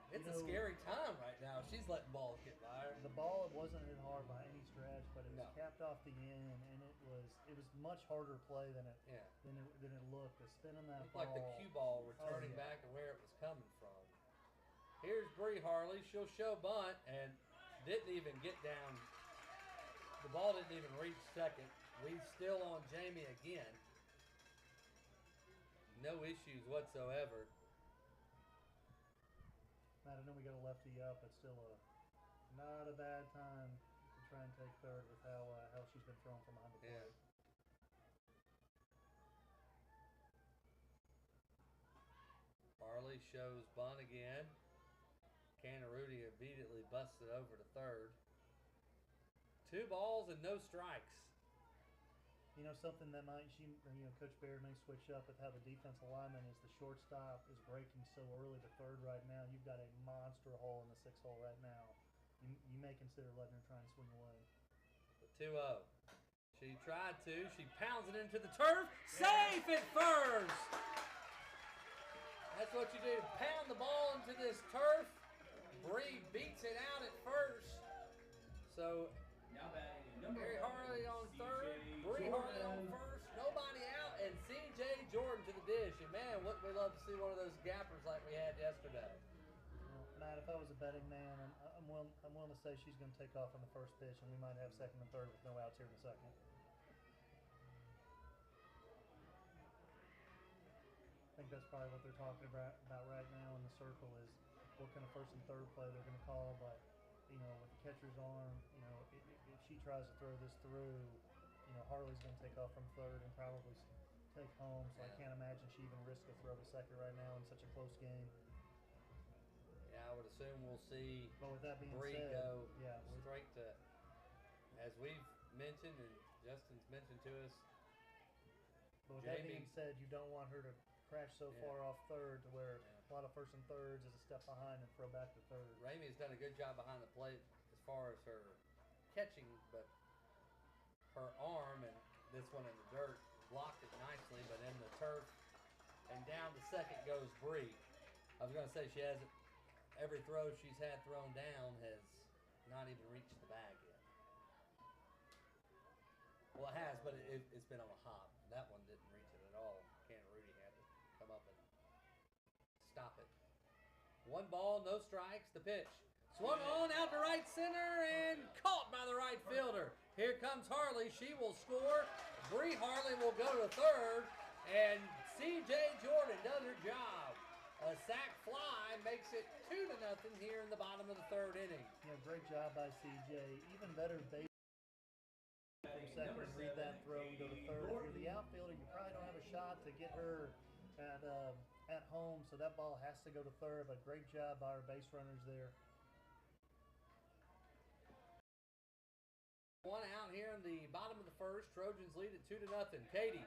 it's a scary time right now. She's letting balls get by her. The ball, it wasn't hit hard by any stretch, but it was capped off the end, and it was much harder play than it looked. The spin on that ball, like the cue ball returning back to where it was coming from. Here's Bree Harley. She'll show bunt and didn't even get down. The ball didn't even reach second. We still on Jamie again. No issues whatsoever. Matt, I know we got a lefty up, but still not a bad time to try and take third with how she's been thrown from behind the plate. Harley shows bunt again. Canarudi immediately busts it over to third. 2 balls and no strikes. You know, something that Coach Baird may switch up with how the defensive lineman is the shortstop is breaking so early to third right now. You've got a monster hole in the 6 hole right now. You may consider letting her try and swing away. The 2-0. She tried to. She pounds it into the turf. Safe at first. That's what you do. Pound the ball into this turf. Bree beats it out at first. So Mary Harley on third, Bree Harley on first, nobody out, and C.J. Jordan to the dish. And man, wouldn't we love to see one of those gappers like we had yesterday. Well, Matt, if I was a betting man, I'm willing to say she's going to take off on the first pitch, and we might have second and third with no outs here in a second. I think think that's probably what they're talking about right now in the circle is what kind of first and third play they're going to call. But with the catcher's arm, if she tries to throw this through, Harley's going to take off from third and probably take home. So I can't imagine she even risks a throw to second right now in such a close game. Yeah, I would assume we'll see. But with that being Bree said, go yeah, straight to, as we've mentioned and Justin's mentioned to us. But with that being said, you don't want her to crash so far off third to where a lot of first and thirds is a step behind and throw back to third. Ramey's done a good job behind the plate as far as her catching, but her arm and this one in the dirt blocked it nicely, but in the turf and down to second goes Bree. I was going to say she hasn't, every throw she's had thrown down has not even reached the bag yet. Well, it has, but it's been on a hop. That one didn't reach it at all. Rudy had to come up and stop it. 1 ball, no strikes. The pitch. Swung on out to right center and caught by the right fielder. Here comes Harley. She will score. Bree Harley will go to third. And C.J. Jordan does her job. A sac fly makes it 2-0 here in the bottom of the third inning. Yeah, great job by C.J. Even better base from second and read that throw and go to third. If you're the outfielder, you probably don't have a shot to get her at home, so that ball has to go to third, but great job by our base runners there. 1 out here in the bottom of the first. Trojans lead at 2-0. Katie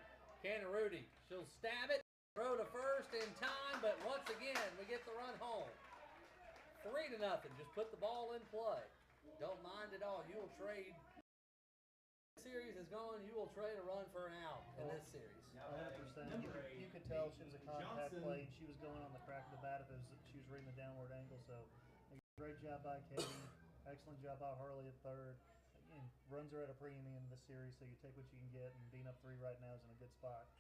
Rudy, she'll stab it, throw to first in time, but once again, we get the run home. 3-0. Just put the ball in play. Don't mind at all. You will trade. Series is gone, you will trade a run for an out in this series. 100%. You could tell she was a contact play, and she was going on the crack of the bat if she was reading the downward angle. So, great job by Katie. Excellent job by Harley at third. Again, runs are at a premium in this series, so you take what you can get, and being up 3 right now is in a good spot.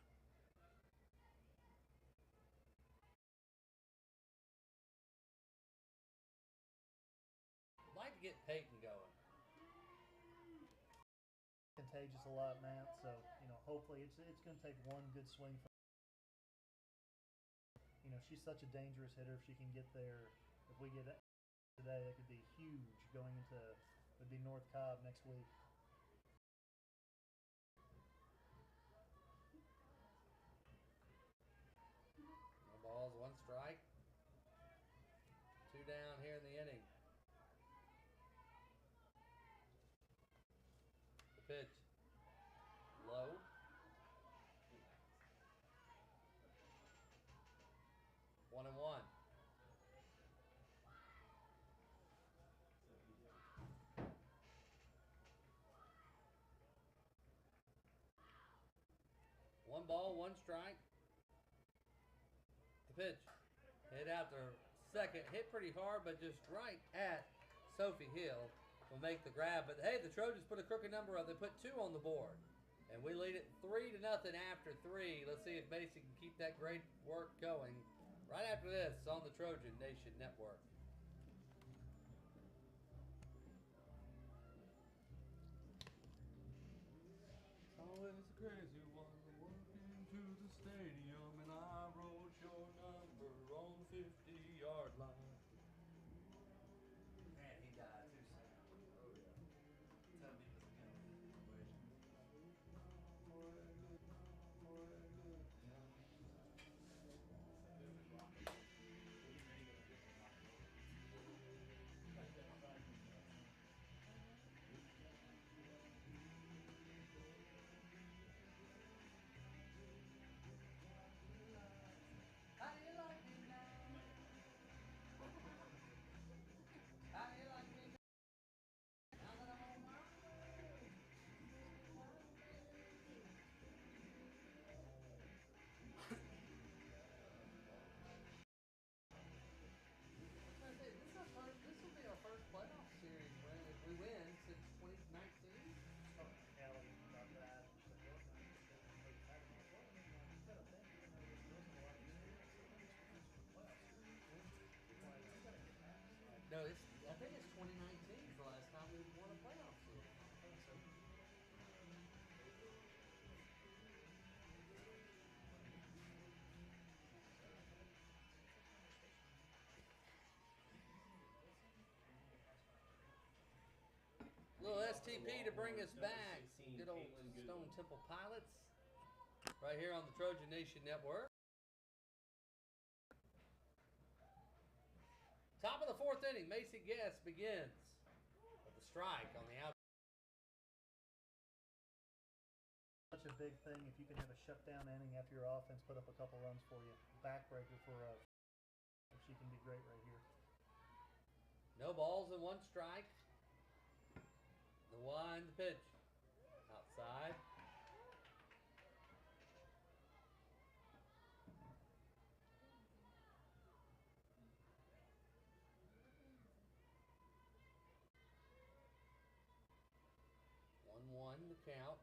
I'd like to get Peyton going. Contagious a lot, Matt. So hopefully it's going to take one good swing. She's such a dangerous hitter. If she can get there, if we get it today, that could be huge going into would be North Cobb next week. No balls, 1 strike. 2 down here in the inning. The pitch. Low. 1-1. One ball, 1 strike. The pitch. Hit out to second. Hit pretty hard, but just right at Sophie Hill will make the grab. But hey, the Trojans put a crooked number up. They put 2 on the board. And we lead it 3-0 after 3. Let's see if Macy can keep that great work going. Right after this on the Trojan Nation Network. Always a crazy one. Walking to the stadium and I wrote your number on the 50-yard line. Man, he died too soon. Oh yeah. Tell me this again. STP to bring us back. Good old Stone Temple Pilots. Right here on the Trojan Nation Network. Top of the fourth inning, Macy Guest begins with the strike on the out. Such a big thing if you can have a shutdown inning after your offense put up a couple runs for you. Backbreaker for she can be great right here. No balls and one strike. The wind, the pitch. Outside. The count.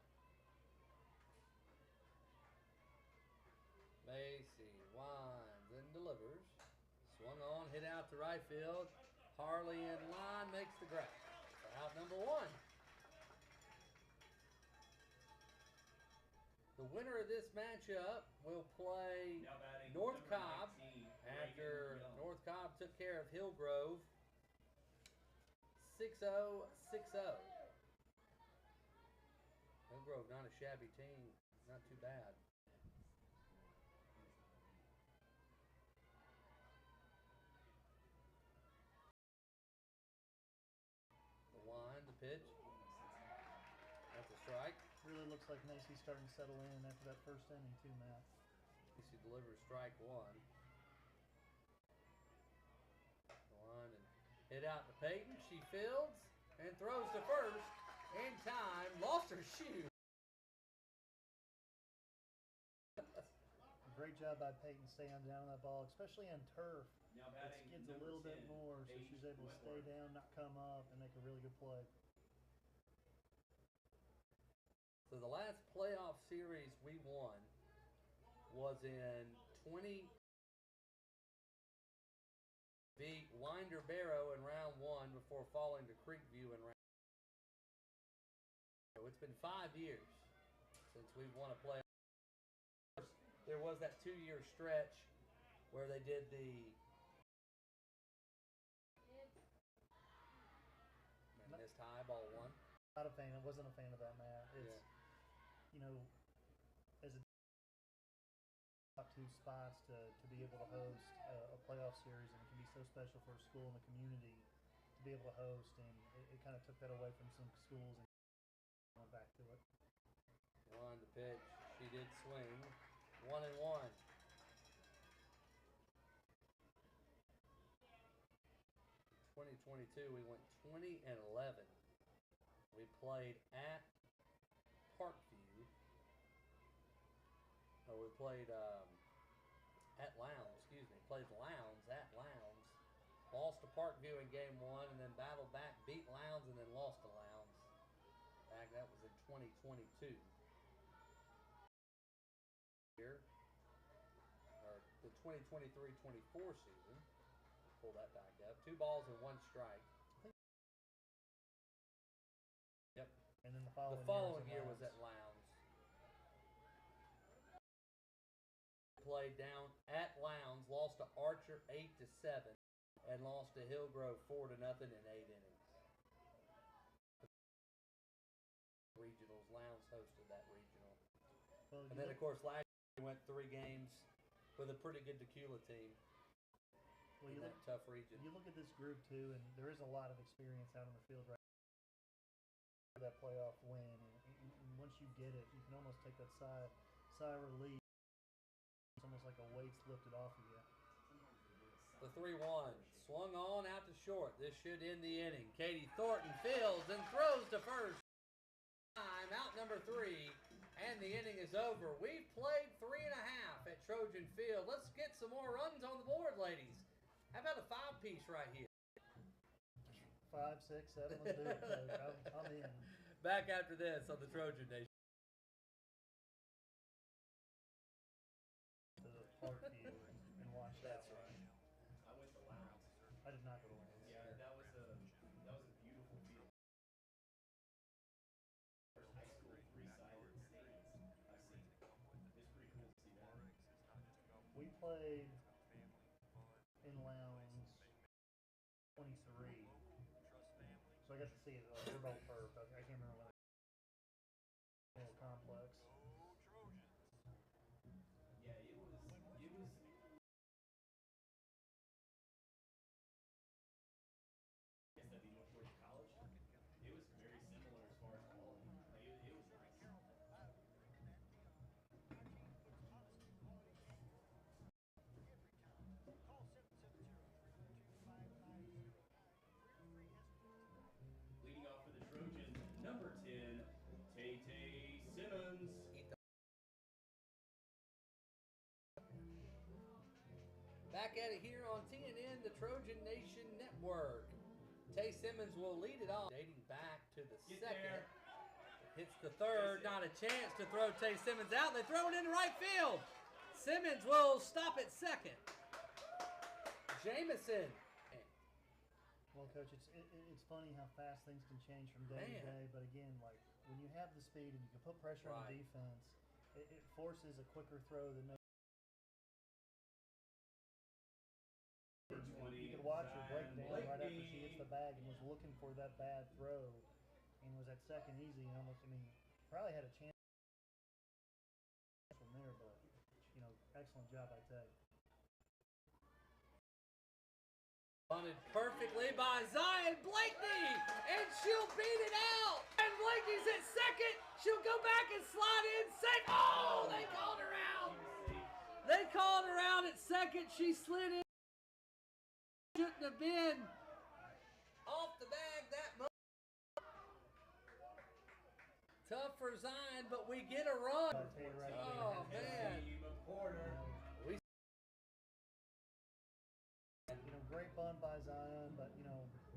Macy winds and delivers. Swung on, hit out to right field. Harley in line makes the grab. Out number one. The winner of this matchup will play North Cobb after North Cobb took care of Hillgrove. 6-0, 6-0. Hillgrove, not a shabby team. Not too bad. The wind, the pitch. That's a strike. Really looks like Macy's starting to settle in after that first inning too, Matt. Macy delivers strike one. The wind and hit out to Peyton. She fields and throws to first. In time, lost her shoe. Great job by Peyton staying down on that ball, especially on turf. It skids a little bit more, so she's able to stay down, not come up, and make a really good play. So the last playoff series we won was in 20. Beat Winder Barrow in round one before falling to Creekview in round. It's been 5 years since we've won a playoff. There was that 2-year stretch where they did the missed high, ball one. Not a fan. I wasn't a fan of that, Matt. It's you know, as a top 2 spots to be able to host a playoff series, and it can be so special for a school and the community to be able to host, and it kind of took that away from some schools and went back to it. One, the pitch. She did swing. 1-1. In 2022, we went 20-11. We played at Parkview. Oh, we played at Lowndes. Excuse me. Played Lowndes at Lowndes. Lost to Parkview in game 1, and then battled back, beat Lowndes, and then lost to Lowndes. That was in 2022. Or the 2023-24 season. Pull that back up. 2 balls and 1 strike. Yep. And then the following year was at Lowndes. Played down at Lowndes, lost to Archer 8-7, and lost to Hillgrove 4-0 in 8 innings. Regionals, Lowndes hosted that regional. Well, and then of course last year we went 3 games with a pretty good Tequila team. Well, in that tough region. You look at this group too, and there is a lot of experience out on the field right now. That playoff win, and once you get it, you can almost take that sigh of relief. It's almost like a weight's lifted off of you. The 3-1 swung on out to short. This should end the inning. Katie Thornton fields and throws to first. Time out number 3, and the inning is over. We've played 3.5 at Trojan Field. Let's get some more runs on the board, ladies. How about a 5-piece right here? 5, 6, 7, let's do it, Coach. I'm in. Back after this on the Trojan Nation. To the Parkview and watch that. That's right. I went to Lowndes. I did not go to Lowndes. Yeah, that was a beautiful field. First high school 3-sided stadiums I've seen. It's pretty cool to see that. We played in Lowndes 23. So I got to see it. They're both hurt. I can't remember when. Little complex. Yeah, it was. I guess that'd be more towards college. It was very similar as far as quality. Like it was nice. Leading off for the Trojans, number 10, Tay Simmons. Back at it here on TNN, the Trojan Nation Network. Tay Simmons will lead it off, dating back to the second. Hits the third, not a chance to throw Tay Simmons out. They throw it into right field. Simmons will stop at second. Jamison. Well, Coach, it's funny how fast things can change from day to day. But again, like when you have the speed and you can put pressure on the defense, it forces a quicker throw than no. You could watch her break down right after she hits the bag and was looking for that bad throw, and was at second easy and almost. I mean, probably had a chance from there, but excellent job, I tell you. Bunted perfectly by Zion Blakeney, and she'll beat it out. And Blakeney's at second. She'll go back and slide in safe. Oh, they called her out. They called her out at second. She slid in. Shouldn't have been off the bag that much. Tough for Zion, but we get a run. Oh, man. Great bunt by Zion, but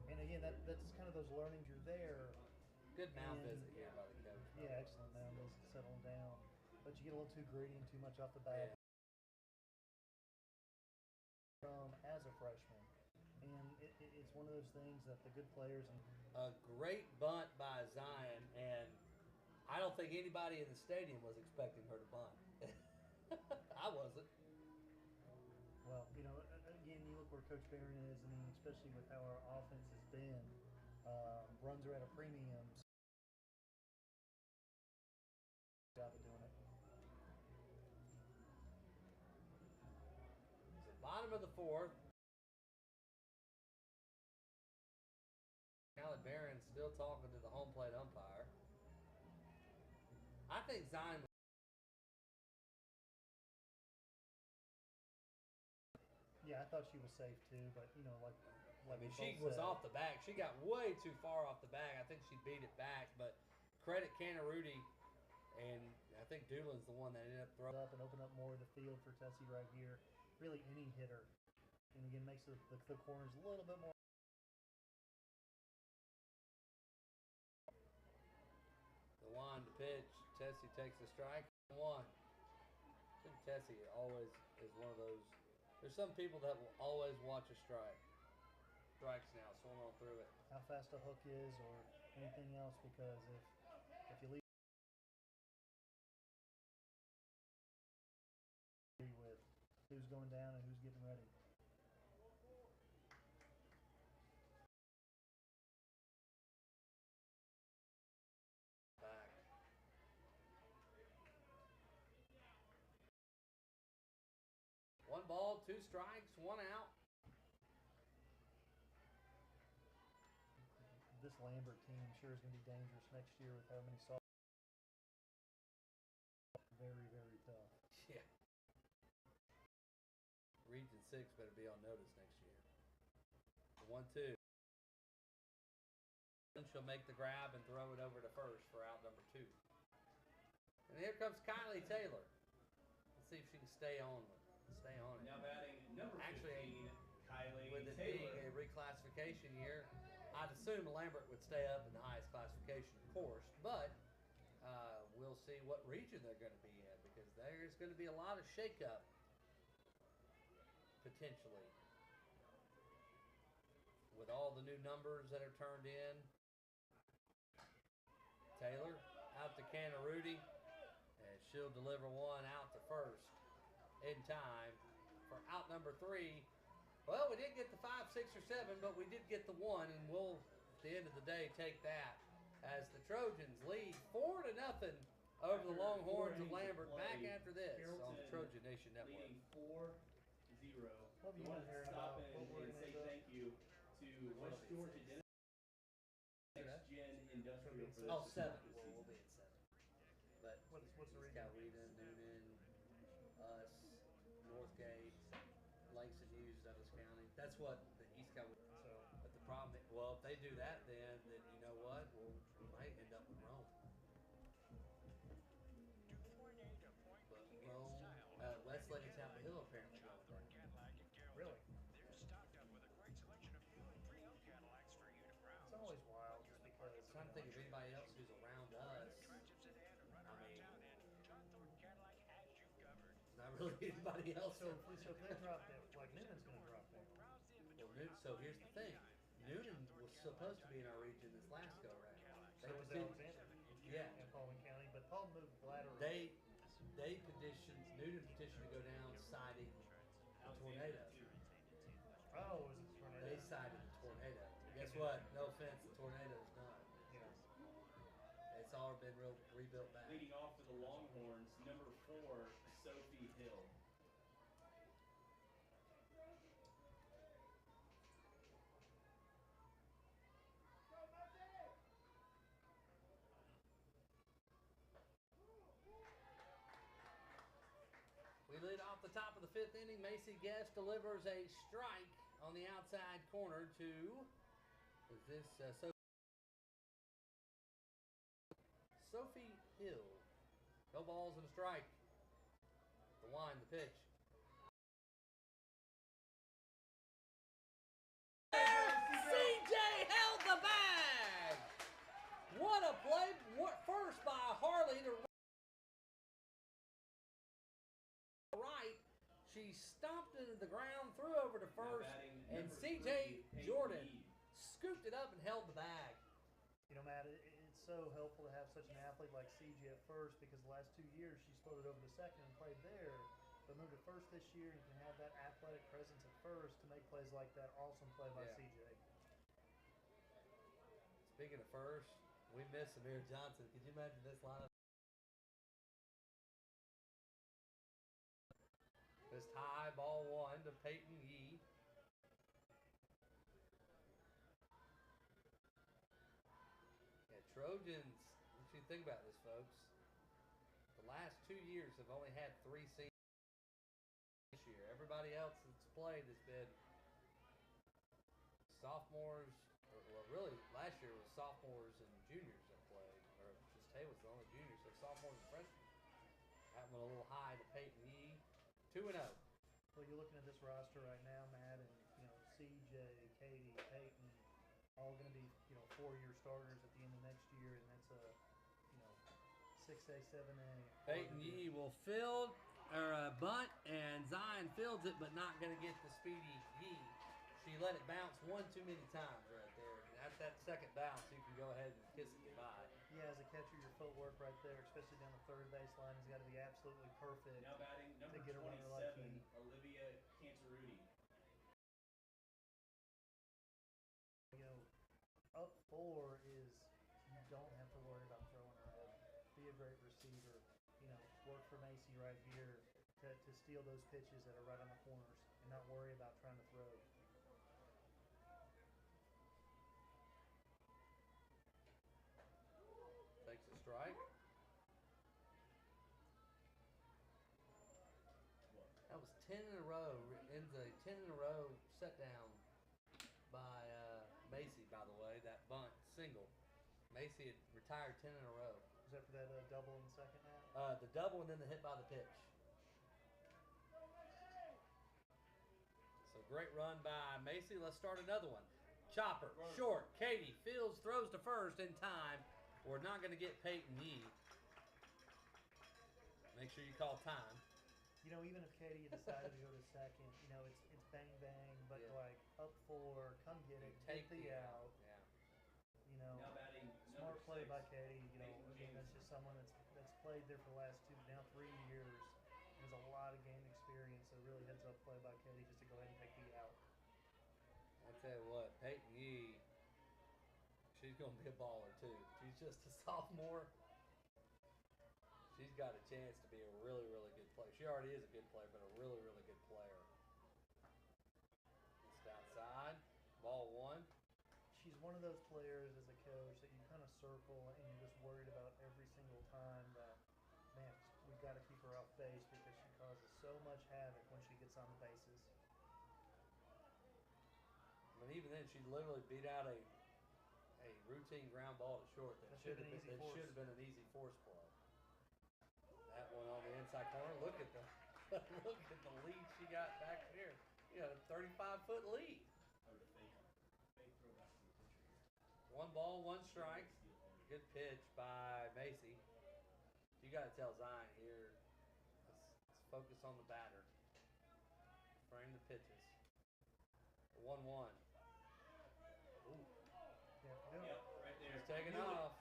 and again, that's kind of those learnings. You're there. Good mound visit here by the coach. Yeah, excellent mound visit, settling down. But you get a little too greedy and too much off the bat. As a freshman, and it's one of those things that the good players. A great bunt by Zion, and I don't think anybody in the stadium was expecting her to bunt. I wasn't. Well, again, you look where Coach Barron is. I mean, especially with how our offense has been, runs are at a premium. Job of doing it. So bottom of the fourth. Alec Barron's still talking to the home plate umpire. I think Zion. Yeah, I thought she was safe too, but like I mean, she was off the back. She got way too far off the bag. I think she beat it back, but credit Canarudi, and I think Doolin's the one that ended up throwing up and open up more of the field for Tessie right here. Really, any hitter, and again makes the corners a little bit more. The wind to pitch. Tessie takes the strike. One. I think Tessie always is one of those. There's some people that will always watch a strike. Strikes now, swung on through it. How fast a hook is or anything else, because if you leave with who's going down and who's getting ready. Back. One ball, two strikes, one out. This Lambert team sure is going to be dangerous next year with how many soft. Very, very tough. Yeah. Region 6 better be on notice next year. 1-2. She'll make the grab and throw it over to first for out number 2. And here comes Kylie Taylor. Let's see if she can stay on it. Now batting number 15, Kylie with it Taylor. being a reclassification year, I'd assume Lambert would stay up in the highest classification, of course, but we'll see what region they're going to be in, because there's going to be a lot of shakeup potentially with all the new numbers that are turned in. Taylor out to Canarudi, and she'll deliver one out to first in time for out number 3. Well, we didn't get the 5, 6, or 7, but we did get the 1, and we'll the end of the day, take that as the Trojans lead 4-0 over the Longhorns of Lambert. Back after this on the Trojan Nation Network. Leading 4-0. What have you been hearing Stop about? What we're and gonna say do? thank you to West Georgia Next Gen Industrial for Oh, this 7. this We'll season. be at 7. But What's the it's reason? got Rita, Noonan, us, Northgate, Langston Hughes, Douglas County. That's what the East County. So But the problem, well, if they do that, then you know what? We might end up with Rome. But Rome, Westlake and Chapel Hill apparently go with that. really, it's always wild just because. I'm trying to think of anybody else who's around us. I mean, not really anybody else. So if they drop that, like Newman's gonna drop that. Well, so here's the thing. Noonan was supposed to be in our region this last go round. So was Alexander. Yeah. In Paulding County, but Paul moved laterally. They petitioned, Noonan petitioned to go down citing the tornado. Oh, was it the tornado? They cited the tornado. Guess what? No offense, the tornado's done. Yeah. It's all been rebuilt back. Leading off for the Longhorns, number 4, Sophie Hill. We lead off the top of the 5th inning. Macy Guest delivers a strike on the outside corner to Sophie Hill. No balls and a strike. The line, the pitch. CJ held the bag. What a play! First by Harley to right. She stomped into the ground, threw over to first, and CJ Jordan scooped it up and held the bag. You know, Matt, it's so helpful to have such an athlete like CJ at first because the last 2 years she's floated over to second and played there, but moved to first this year and can have that athletic presence at first to make plays like that. Awesome play by Yeah. CJ. Speaking of first, we miss Amir Johnson. Could you imagine this lineup? This high ball 1 to Peyton Yee. Yeah, Trojans, what you think about this, folks? The last 2 years have only had 3 seasons this year. Everybody else that's played has been sophomores, well, really, last year was sophomores and juniors that played, or just Tay was the only junior, so sophomores and freshmen. That went a little high to Peyton Yee. 2-0. Well, you're looking at this roster right now, Matt, and CJ, Katie, Peyton, all going to be 4-year starters at the end of next year, and that's a 6A, 7A. Peyton Yee will field or bunt, and Zion fields it, but not going to get the speedy Yee. She let it bounce one too many times right there. And at that second bounce, you can go ahead and kiss it goodbye. Yeah, as a catcher, your footwork right there, especially down the third baseline, has got to be absolutely perfect. Now batting number get a runner like 27, Yee. Olivia Cantaruti. Up 4 is you don't have to worry about throwing her out. Be a great receiver. Work for Macy right here to steal those pitches that are right on the corners and not worry about trying to throw. Takes a strike. That was 10 in a row. Ends a 10 in a row set down by Macy, by the way. That bunt single. Macy had retired 10 in a row. Is that for that double in the second half? The double and then the hit by the pitch. So great run by Macy. Let's start another one. Chopper, short. Katie fields, throws to first in time. We're not going to get Peyton Yee. Make sure you call time. Even if Katie had decided to go to second, it's bang bang, but Yeah. like up 4, come get it, Take get the out. Yeah. Now batting Smart number play 6, by Katie. Peyton Again, that's Jameson. just someone that's played there for the last 3 years. Has a lot of game experience. So really heads up play by Katie just to go ahead and take the out. I tell you what, Peyton Yee she's going to be a baller too. She's just a sophomore. She's got a chance to be a really, really good player. She already is a good player, but a really, really good player. Just outside, ball one. She's one of those players as a coach that you kind of circle and you're just worried about every single time that, man, we've got to keep her off base because she causes so much havoc when she gets on the bases. But even then, she literally beat out a routine ground ball to short that should have been an easy force play. That one on the inside corner. Look at the look at the lead she got back there. You got a 35-foot lead. One ball, one strike. Good pitch by Macy. You got to tell Zion here. Let's focus on the batter. Frame the pitches. 1-1. Ooh. Yeah, right there. She's taking off.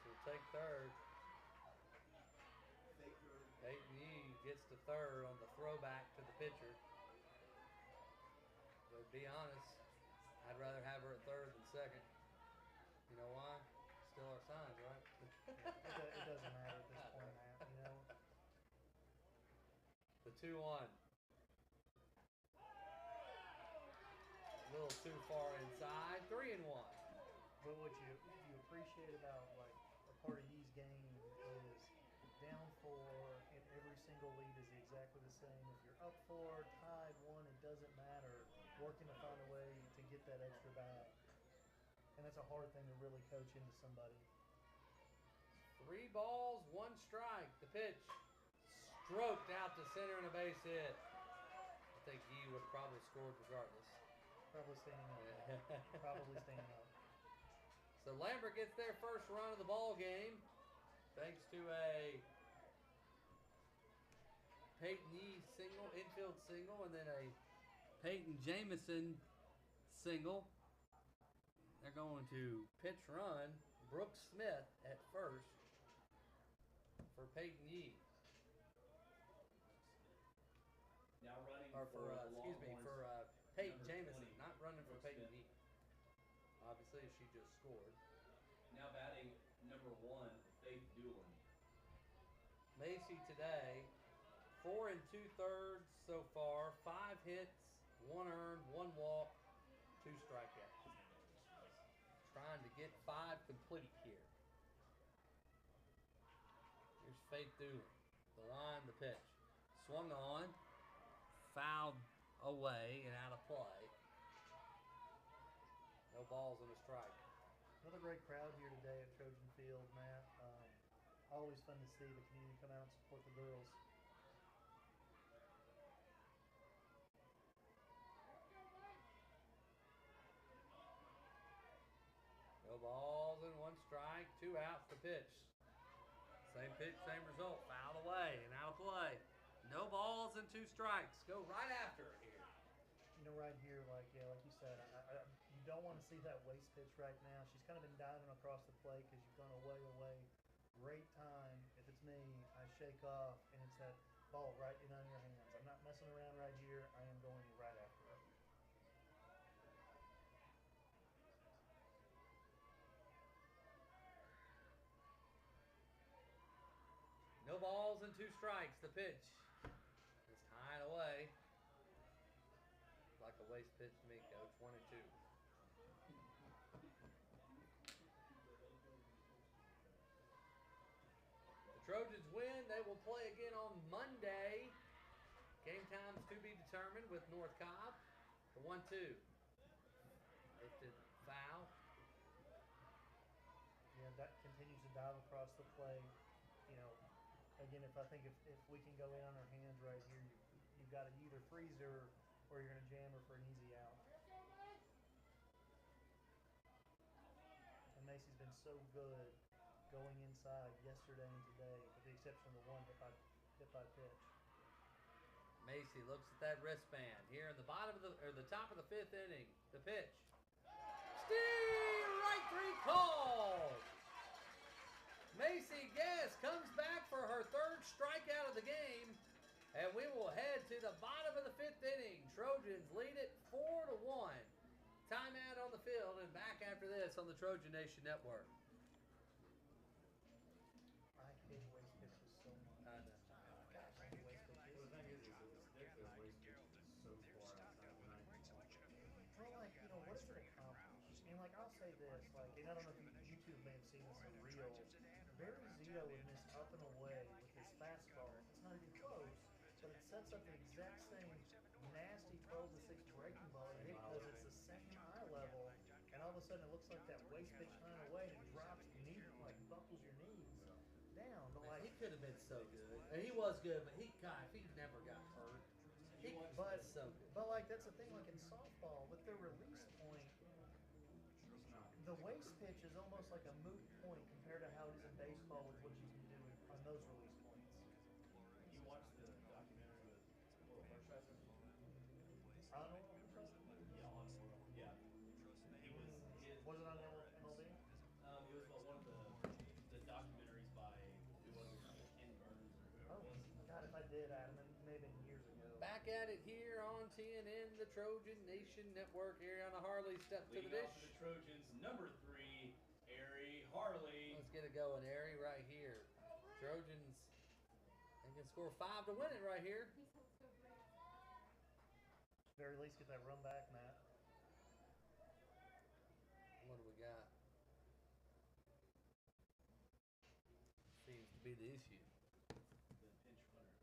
She'll take third. Peyton Yee gets to third on the throwback to the pitcher. But to be honest, I'd rather have her at third than second. You know why? Still our signs, right? it doesn't matter at this point, Matt. You know. The 2-1. A little too far inside. 3-1. But what you appreciate about like a part of Yee's game is down 4 and every single lead is exactly the same. If you're up 4, tied 1, it doesn't matter. Working to find a way to get that extra back. And that's a hard thing to really coach into somebody. 3 balls, 1 strike. The pitch stroked out to center and a base hit. I think Yee would have probably scored regardless. Probably staying up. Probably staying up. So Lambert gets their first run of the ball game, thanks to a Peyton Yee single, infield single, and then a Peyton Jamison single. They're going to pitch run Brooke Smith at first for Peyton Yee. Now running Or for Peyton Number Jamison, 20, not running for Brooke Peyton Smith. Yee. Obviously, she just scored. Now batting number 1, Faith Doolin. Macy today, 4 2/3 so far, 5 hits, 1 earned, 1 walk, 2 strikeouts. Trying to get 5 complete here. Here's Faith Doolin. The line, the pitch. Swung on, fouled away and out of play. No balls and a strike. Another great crowd here today at Trojan Field, Matt. Always fun to see the community come out and support the girls. No balls and 1 strike, 2 outs to pitch. Same pitch, same result. Fouled away and out of play. No balls and 2 strikes. Go right after it here. You know, right here, like you said, you don't want to see that waste pitch right now. She's kind of been diving across the plate because you've gone away. Great time. If it's me, I shake off, and it's that ball right in on your hands. I'm not messing around right here. I am going right after it. No balls and 2 strikes. The pitch is high and away. Like a waste pitch to me, Coach. 1 and 2. The Trojans win. They will play again on Monday. Game times to be determined with North Cobb. The 1-2. Lifted foul. Yeah, that continues to dive across the plate. You know, again, I think if we can go in on our hands right here, you've got to either freeze her or you're going to jam her for an easy out. And Macy's been so good going inside yesterday and today, with the exception of the 1 hit by pitch. Macy looks at that wristband here in the top of the 5th inning. The pitch. Steal! Right 3 called. Macy Guess comes back for her 3rd strikeout of the game, and we will head to the bottom of the 5th inning. Trojans lead it 4-1. timeout on the field, and back after this on the Trojan Nation Network. I hate waste pitches so much. I know. Gosh, I hate waste pitches. Well, the thing is the stick that waste pitches is so far outside the 90. Well, like, you know, what does it accomplish? And, like, I'll say this, like, and I don't know if you two may have seen this in real. Barry Zito would miss up and away with his fastball. It's not even close, but it sets up the exact same nasty 12-6 breaking ball he hit because it's the same eye level, and all of a sudden it looks like that waste pitch flying away and it drops knee, like buckles your knees down. But Man, like, he could have been so good. And he was good, but if he never got hurt, he was so good. but like that's the thing. Like in softball, with their release point, the waste pitch is almost like a moot point compared to how it is in baseball with what you can do on those release points. You watched the documentary with World First Racer? I don't know what I'm trusting. Yeah, on World. Yeah. He was his. Was it on MLB? It was one of the documentaries by it was Ken Burns or whoever Oh, it was. God, if I did, Adam, it may have been years ago. Back at it here on TNN, the Trojan Nation Network. Ariana Harley steps to the Leading dish. off for the Trojans, number 3, Ari Harley. Let's get it going, Ari, right here. Trojans, they can score 5 to win it right here. Very least get that run back, Matt. What do we got? Seems to be the issue. The pinch runner.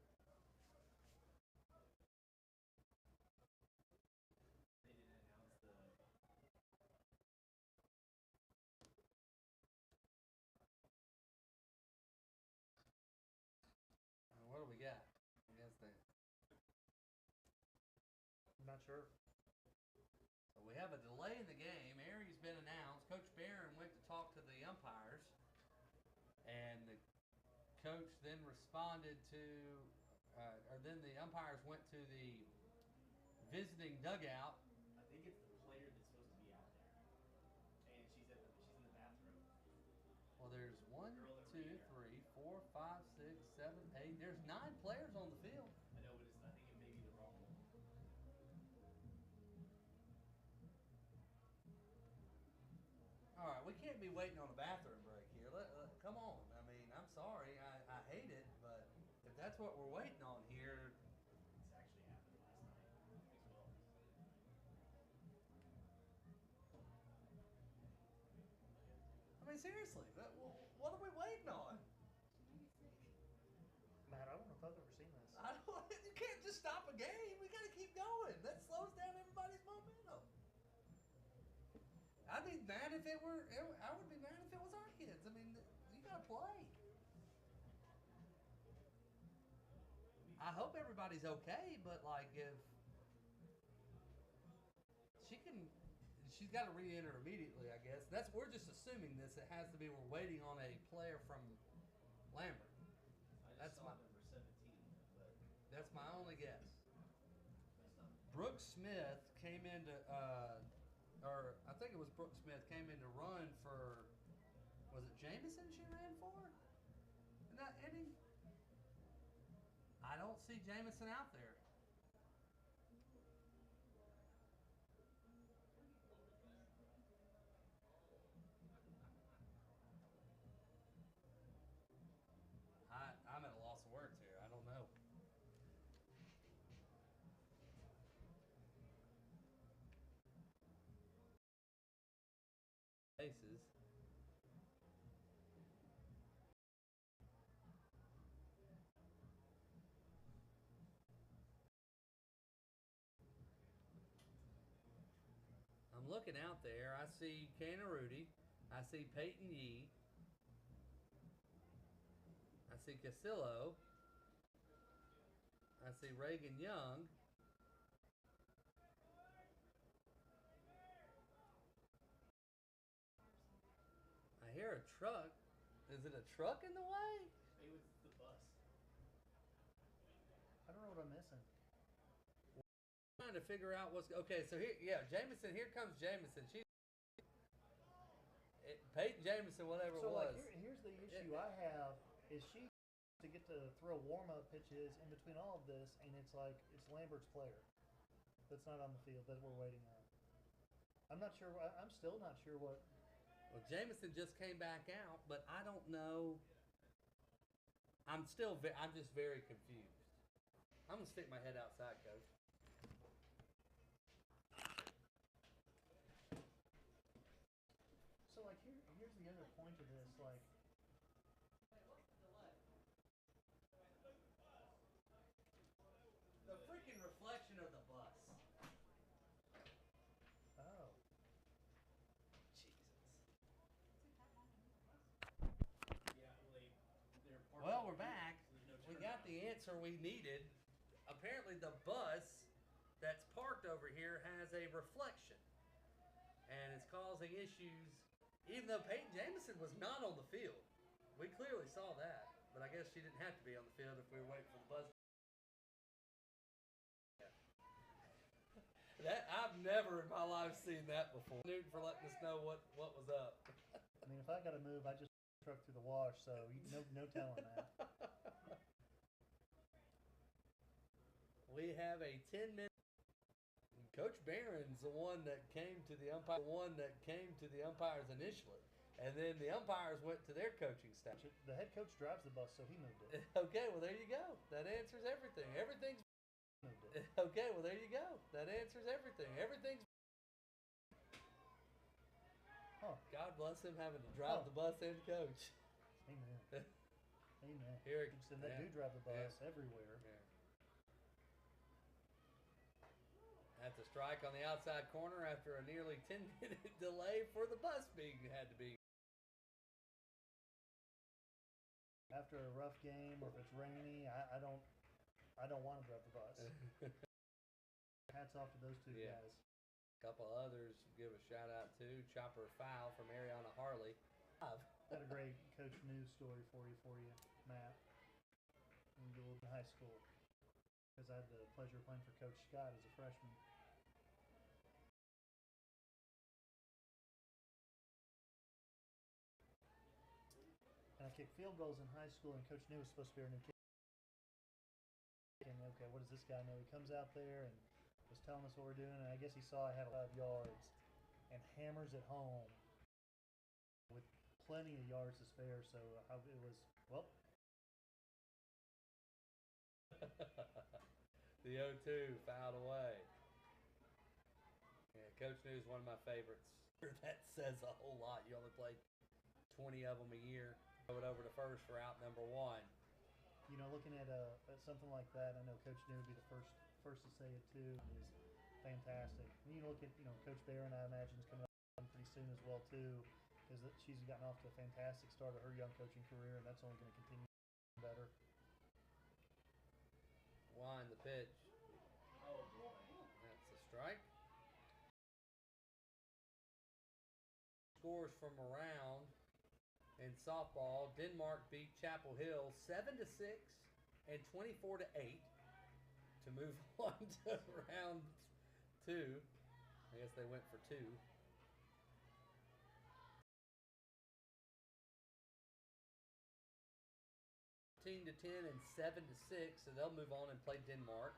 They didn't announce the. What do we got? I guess they. I'm not sure. So we have a delay in the game. Ari's been announced. Coach Barron went to talk to the umpires, and the coach then responded to, or then the umpires went to the visiting dugout. I think it's the player that's supposed to be out there, and she's in the bathroom. Well, there's 1, 2, 3, 4, 5, 6, 7, 8. There's 9 players on the field. I know, but I think it may be the wrong one. All right, we can't be waiting on a bathroom break here. Come on. I mean, I'm sorry. I hate it, but if that's what we're waiting on here, It's actually happened last night as well. I mean, seriously, what are we waiting on? Matt, I don't know if I've ever seen this. You can't just stop a game. We got to keep going. That slows down everybody's momentum. I'd be mad if it were. I would be mad if it was our kids. I mean, you got to play. I hope everybody's okay, but like if she's got to re-enter immediately. I guess we're just assuming this. It has to be we're waiting on a player from Lambert. I That's just saw number 17, but That's my only guess. that's not. Brooke Smith came into, or I think it was Brooke Smith came in to run for, was it Jameson she ran for? In that inning? I don't see Jameson out there. I'm at a loss of words here. I don't know. Bases. I'm looking out there. I see Kana Rudy. I see Peyton Yee. I see Casillo. I see Reagan Young. I hear a truck. Is it a truck in the way? It was the bus. I don't know what I'm missing. Trying to figure out what's okay. So here, yeah, Jameson. Here comes Jameson. Peyton Jameson, whatever So it was. like, here's the issue I have is she to get to throw warm-up pitches in between all of this, and it's like it's Lambert's player that's not on the field that we're waiting on. I'm not sure. I'm still not sure what. Well, Jameson just came back out, but I don't know. I'm just very confused. I'm gonna stick my head outside, Coach. So like here's the other point of this. Like The freaking reflection of the bus. oh. Well, we're back. We got the answer we needed. Apparently, the bus that's parked over here has a reflection, and it's causing issues. Even though Peyton Jameson was not on the field, we clearly saw that. But I guess she didn't have to be on the field if we were waiting for the bus. That I've never in my life seen that before. Newton for letting us know what was up. I mean, if I got to move, I just truck through the wash. So no telling that. We have a 10-minute. Coach Barron's the one that came to the umpire. Umpires initially, and then the umpires went to their coaching staff. The head coach drives the bus, so he moved it. Okay, well there you go. That answers everything. Everything's Moved it. okay. Well there you go. That answers everything. Everything's. Huh. God bless him having to drive the bus and coach. Amen. Amen. Here, And they do drive the bus everywhere. Yeah. That's a strike on the outside corner after a nearly 10-minute delay for the bus had to be. After a rough game, or if it's rainy, I don't want to drive the bus. Hats off to those two guys. A couple others give a shout out to Chopper Foul from Ariana Harley. Got a great Coach News story for you, Matt. When you were in high school, because I had the pleasure of playing for Coach Scott as a freshman. And I kicked field goals in high school, and Coach New was supposed to be our new kicker. And okay, what does this guy know? He comes out there and was telling us what we're doing, and I guess he saw I had 5 yards and hammers it home with plenty of yards to spare. So it was, well. The 0-2 fouled away. Yeah, Coach New is one of my favorites. That says a whole lot. You only play 20 of them a year. Throw it over to first for out number 1. You know, looking at something like that, I know Coach New would be the first to say it too. Is fantastic. And you look at Coach Barron, I imagine is coming up pretty soon as well too, because she's gotten off to a fantastic start of her young coaching career, and that's only going to continue better. Wind the pitch. Oh boy, that's a strike. Scores from around. In softball, Denmark beat Chapel Hill 7-6 and 24-8 to move on to round 2. I guess they went for 2. 10 and 7-6, so they'll move on and play Denmark.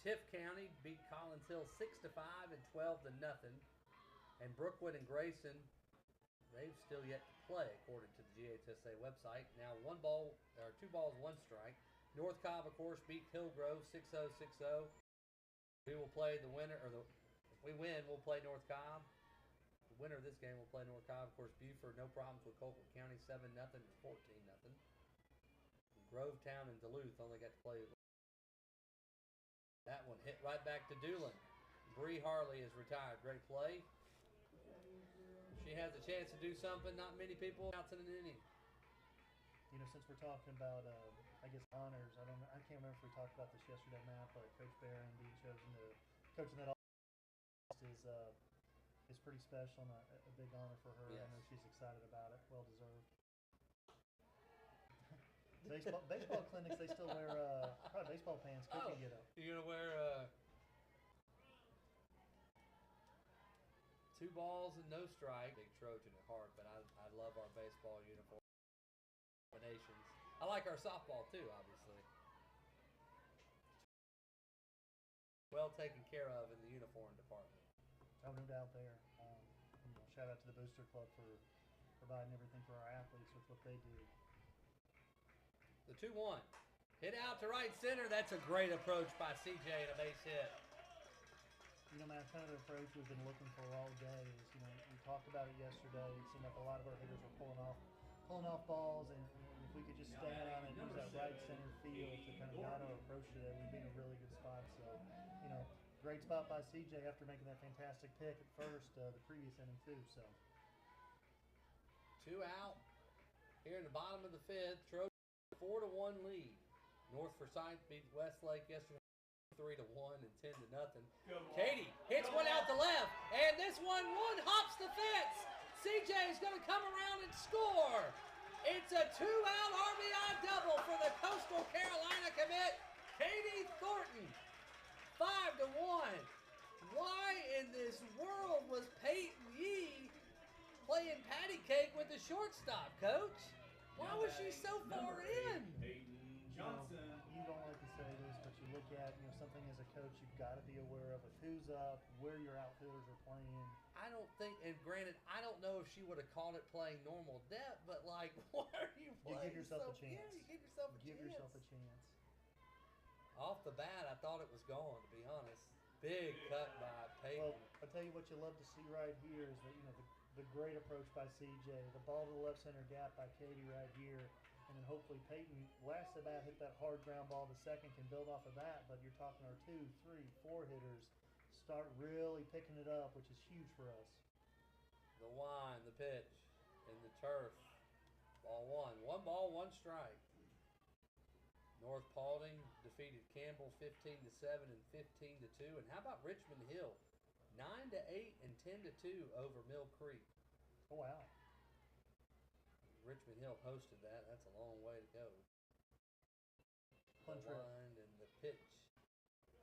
Tiff County beat Collins Hill 6-5 and 12-0, and Brookwood and Grayson. They've still yet to play, according to the GHSA website. Now 2 balls, 1 strike. North Cobb, of course, beat Hillgrove 6-0, 6-0. We will play the winner, if we win, we'll play North Cobb. The winner of this game will play North Cobb. Of course, Buford, no problems with Colquitt County, 7-0 and 14-0. Grovetown and Duluth only got to play. That one hit right back to Doolin. Bree Harley is retired. Great play. She has a chance to do something not many people out in an inning. Since we're talking about, I guess honors, I can't remember if we talked about this yesterday, Matt, but Coach Barron being chosen to coaching that is pretty special and a big honor for her. Yes. I know she's excited about it. Well deserved. Baseball clinics, they still wear probably baseball pants. Coach can get them. You're gonna wear 2 balls and no strike. Big Trojan at heart, but I love our baseball uniform combinations. I like our softball too, obviously. Well taken care of in the uniform department. Oh, no doubt there. shout out to the Booster Club for providing everything for our athletes with what they do. The 2-1. Hit out to right center. That's a great approach by CJ and a base hit. You know, man, kind of the approach we've been looking for all day is, you know, we talked about it yesterday. It seemed like a lot of our hitters were pulling off balls, and if we could just stay on it, use that right center field to kind of guide our approach today, we'd be in a really good spot. So, you know, great spot by CJ after making that fantastic pick at first, the previous inning too. So 2 out. Here in the bottom of the 5th, Trojan 4-1 lead. North Forsyth beat Westlake yesterday 3-1 and 10-0. Katie hits one out to left, and this one hops the fence. CJ is going to come around and score. It's a 2-out RBI double for the Coastal Carolina commit, Katie Thornton. 5-1. Why in this world was Peyton Yee playing patty cake with the shortstop, Coach? Why was she so far in? Johnson. You don't like to say this, but you look at, you know, something as a coach you've got to be aware of who's up, where your outfielders are playing. I don't think, and granted, I don't know if she would have called it playing normal depth, but like, why are you You playing? give yourself so, a chance. Yeah, you give yourself a chance. Give yourself a chance. Off the bat, I thought it was gone, to be honest. Big cut by Peyton. Well, I'll tell you what you love to see right here is that, you know, the great approach by CJ, the ball to the left center gap by Katie right here, and then hopefully Peyton last at bat hit that hard ground ball to second, can build off of that, but you're talking our 2, 3, 4 hitters start really picking it up, which is huge for us. The wind, the pitch, and the turf. Ball 1. 1 ball, 1 strike. North Paulding defeated Campbell 15-7 and 15-2. And how about Richmond Hill? 9-8 and 10-2 over Mill Creek. Oh, wow. Richmond Hill hosted that. That's a long way to go. Fun The trip. wind and the pitch.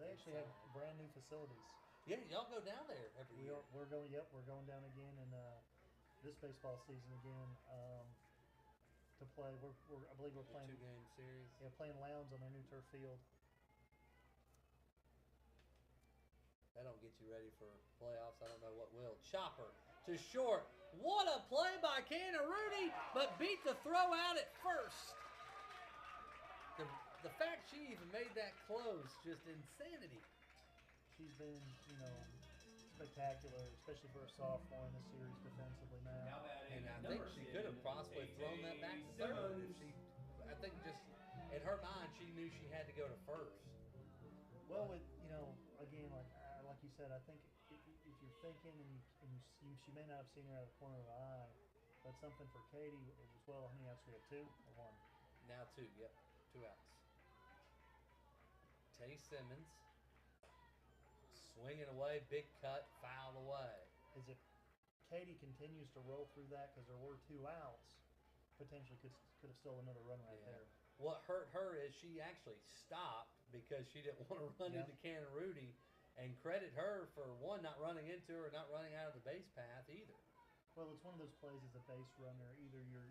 They actually have brand new facilities. Yeah, y'all go down there every year. We're going down again in this baseball season again to play. I believe we're playing 2-game series. Yeah, playing Lowndes on their new turf field. That don't get you ready for playoffs. I don't know what will. Chopper to short. What a play by Canarudi, but beat the throw out at first. The fact she even made that close, just insanity. She's been, you know, spectacular, especially for a sophomore in this series defensively now. And I think she could have possibly thrown that back to third if she. I think just in her mind, she knew she had to go to first. Well, with, you know, again, like you said, I think if you're thinking and she may not have seen her out of the corner of her eye, but something for Katie as well. How many outs we have? 2 or 1? Now 2. Yep, 2 outs. Tay Simmons swinging away, big cut, fouled away. Is if Katie continues to roll through that, because there were 2 outs, potentially could have stolen another run right there. What hurt her is she actually stopped because she didn't want to run into Canarudi, and credit her for one, not running into her, not running out of the base path either. Well, it's one of those plays as a base runner. Either you're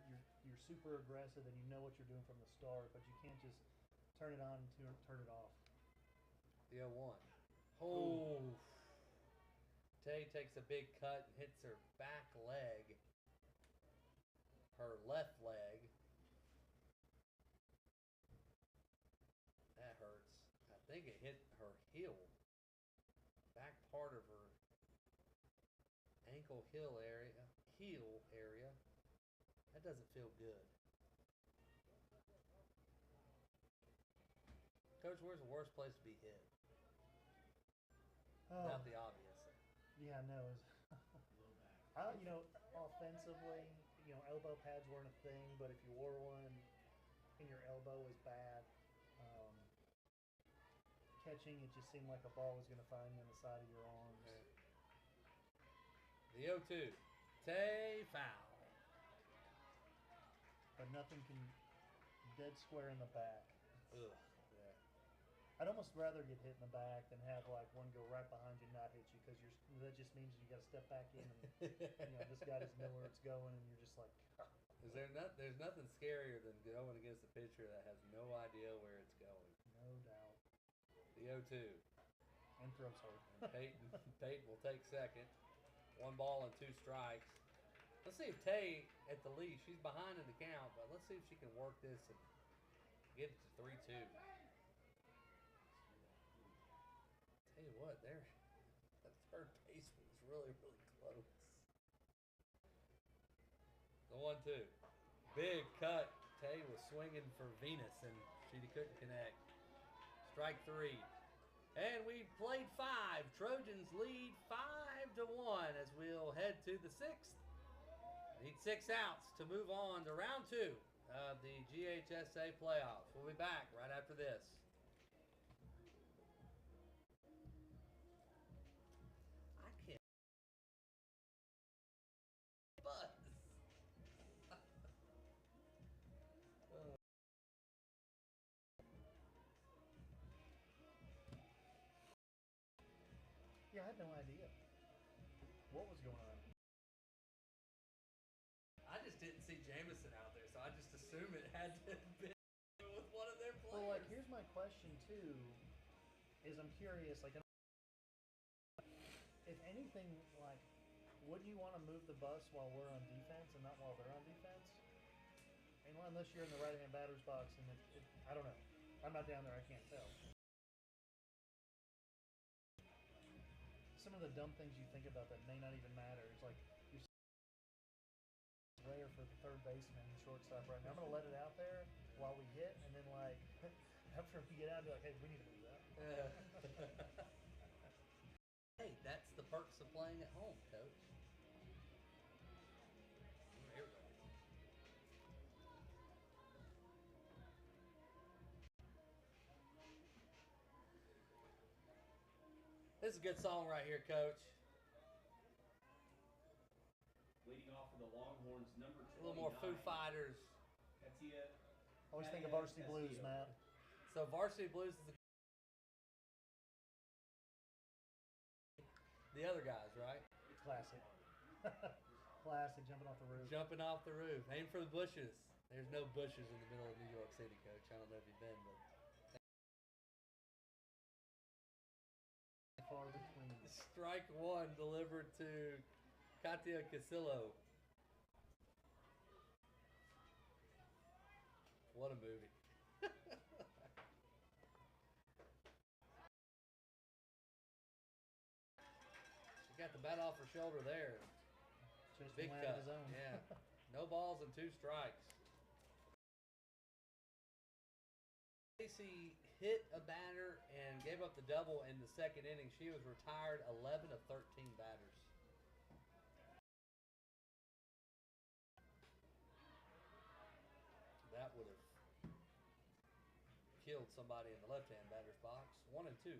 super aggressive and you know what you're doing from the start, but you can't just turn it on and turn it off. The 0-1. Oh. Tay takes a big cut and hits her back leg, her left leg. That hurts. I think it hit her heel, back part of her ankle heel area. That doesn't feel good. Coach, where's the worst place to be hit? Not the obvious. Yeah, no. You know, offensively, you know, elbow pads weren't a thing, but if you wore one and your elbow was bad, catching, it just seemed like a ball was going to find you on the side of your arms. The 0-2. Tay foul. But nothing can dead square in the back. Ugh. Yeah. I'd almost rather get hit in the back than have like one go right behind you and not hit you, because that just means you got to step back in and you know, this guy doesn't know where it's going, and you're just like. There's nothing scarier than going against a pitcher that has no idea where it's going. No doubt. The 0-2. And throw, sorry. And Peyton will take second. 1 ball and 2 strikes. Let's see if Tay at the lead. She's behind in the count, but let's see if she can work this and get it to 3-2. Tell you what, that third baseman is really, really close. The 1-2. Big cut. Tay was swinging for Venus, and she couldn't connect. Strike 3. And we've played 5. Trojans lead 5-1 as we'll head to the 6th. Need 6 outs to move on to round 2 of the GHSA playoffs. We'll be back right after this. I can't buzz. Yeah, I had no idea what was going on. I just didn't see Jameson out there, so I just assumed it had to have been with one of their players. Well, like, here's my question too. Is I'm curious, like, if anything, like, would you want to move the bus while we're on defense and not while they're on defense? And unless you're in the right-hand batter's box, and I don't know. I'm not down there. I can't tell. Some of the dumb things you think about that may not even matter. It's like you're rare for the third baseman and shortstop right now. I'm gonna let it out there while we hit, and then like after we get out, be like, hey, we need to move that. Hey, that's the perks of playing at home, Coach. Here we go. This is a good song right here, Coach. Leading off for the Longhorns, number 29. A little more Foo Fighters. Katia. Always think of Varsity Blues, Matt. So Varsity Blues is the other guys, right? Classic. Classic, jumping off the roof. Jumping off the roof. Aim for the bushes. There's no bushes in the middle of New York City, Coach. I don't know if you've been, but Far between. strike 1 delivered to Katia Casillo. What a movie. She got the bat off her shoulder there. Just Big went cut. out of his own. Yeah. No balls and 2 strikes. Casey hit a batter and gave up the double in the 2nd inning. She was retired 11 of 13 batters. That would have killed somebody in the left-hand batter's box. 1 and 2.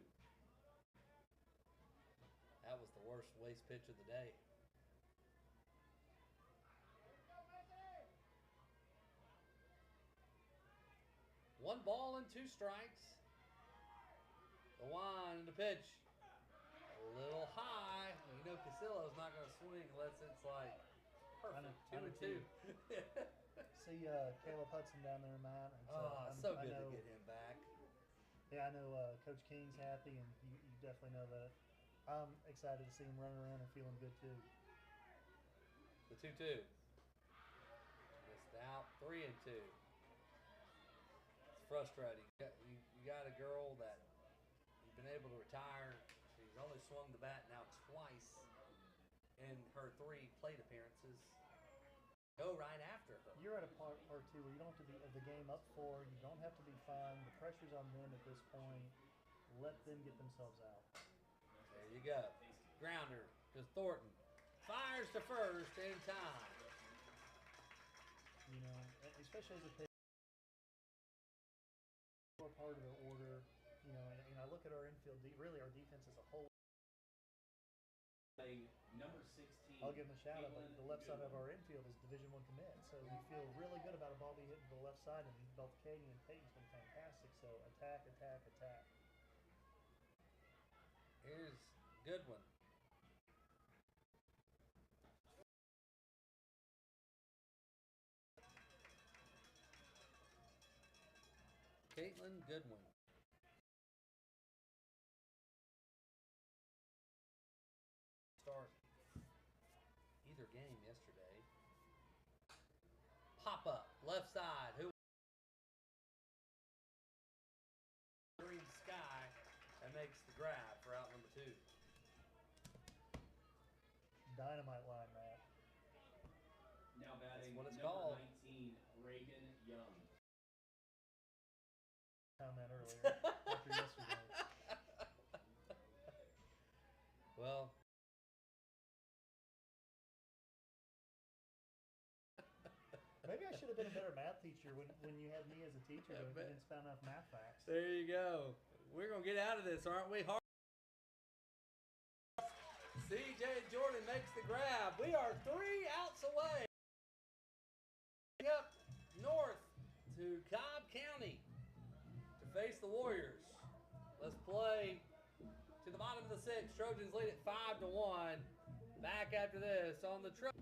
That was the worst waste pitch of the day. One ball and 2 strikes. The 1 and the pitch. A little high. You know Casillo's not going to swing unless it's like perfect. 2 and 2. See Caleb Hudson down there, Matt. And So good to get him back. Yeah, I know Coach King's happy, and you definitely know that. I'm excited to see him running around and feeling good too. The 2-2. Missed out. 3 and 2. It's frustrating. You got a girl that you've been able to retire. She's only swung the bat now twice in her 3 plate appearances. Go right after her. You're at a part too where you don't have to be of the game up 4. You don't have to be fun. The pressure's on them at this point. Let them get themselves out. There you go. Grounder to Thornton. Fires to first in time. You know, especially as a pitcher, part of their order. You know, and I look at our infield. Really, our defense as a whole. Number 16. I'll give him a shout out. But the left side of our infield is Division I commit, so we feel really good about a ball being hit to the left side. And both Katie and Peyton's been fantastic. So attack, attack, attack. Here's Goodwin. Caitlin Goodwin. Start. left side. Who? Green sky and makes the grab for out number 2. Dynamite line, Matt. Now batting what it's number called. 19, Reagan Young. Found that earlier after yesterday. Well, Maybe I should have been a better math teacher when you had me as a teacher to convince found enough math facts. there you go. We're going to get out of this, aren't we? CJ Jordan makes the grab. We are 3 outs away. Up north to Cobb County to face the Warriors. Let's play to the bottom of the 6th. Trojans lead at 5-1. Back after this on the Let's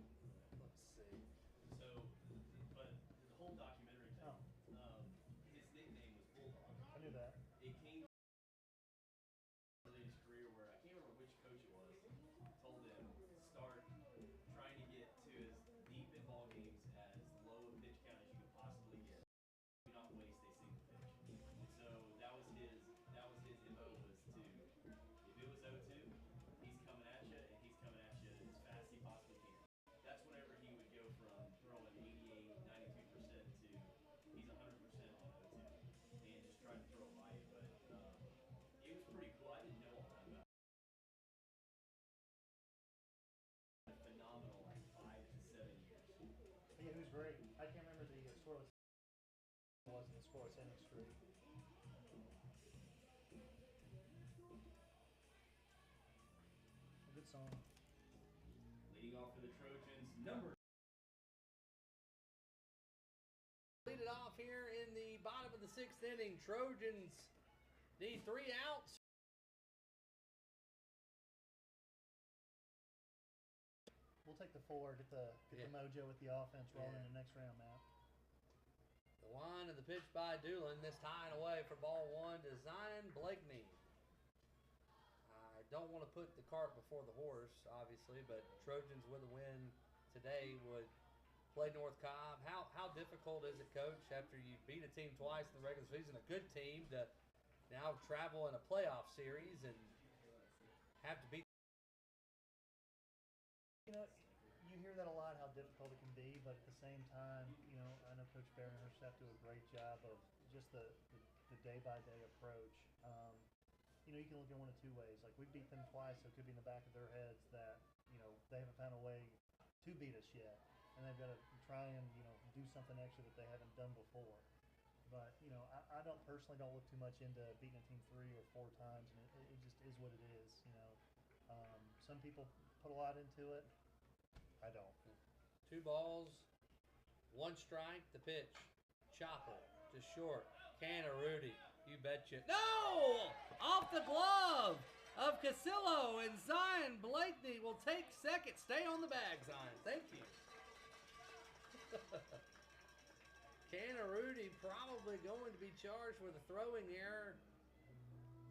see. So, but the whole documentary thing, his nickname was Bulldog. I knew that. It came early in his career where I can't remember which coach it was, told him start trying to get to as deep in ball games as low a pitch count as you could possibly get. Do not waste a single pitch. And so that was his MO was to, if it was 0-2, he's coming at you and he's coming at you as fast as he possibly can. That's whenever he would go from throwing 88, 92% to he's 100% on 0-2 and just trying to throw it by you. But it was pretty cool. I didn't know all that about it. A phenomenal 5 to 7 years. Yeah, he was great. I can't remember the scoreless. It wasn't the scoreless inning streak. Good song. Leading off for the Trojans, number Lead it off here in the bottom of the 6th inning. Trojans need 3 outs. We'll take the 4, get the mojo with the offense rolling in the next round, Matt. The line of the pitch by Doolin. This tying away for ball 1 to Zion Blakeney. I don't want to put the cart before the horse, obviously, but Trojans with a win today would play North Cobb. How difficult is it, Coach, after you beat a team twice in the regular season, a good team, to now travel in a playoff series and have to beat? You know, you hear that a lot, how difficult it can be, but at the same time, you know, I know Coach Barron and her staff do a great job of just the day-by-day approach. You know, you can look at one of 2 ways. Like, we beat them twice, so it could be in the back of their heads that, you know, they haven't found a way to beat us yet. And they've got to try and, you know, do something extra that they haven't done before. But, you know, I personally don't look too much into beating a team 3 or 4 times, and it just is what it is, you know. Some people put a lot into it. I don't. 2 balls, 1 strike, the pitch. Chopper, just short. Rudy, you betcha. No! Off the glove of Casillo, and Zion Blakeney will take second. Stay on the bag, Zion. Thank you. Rudy probably going to be charged with a throwing error.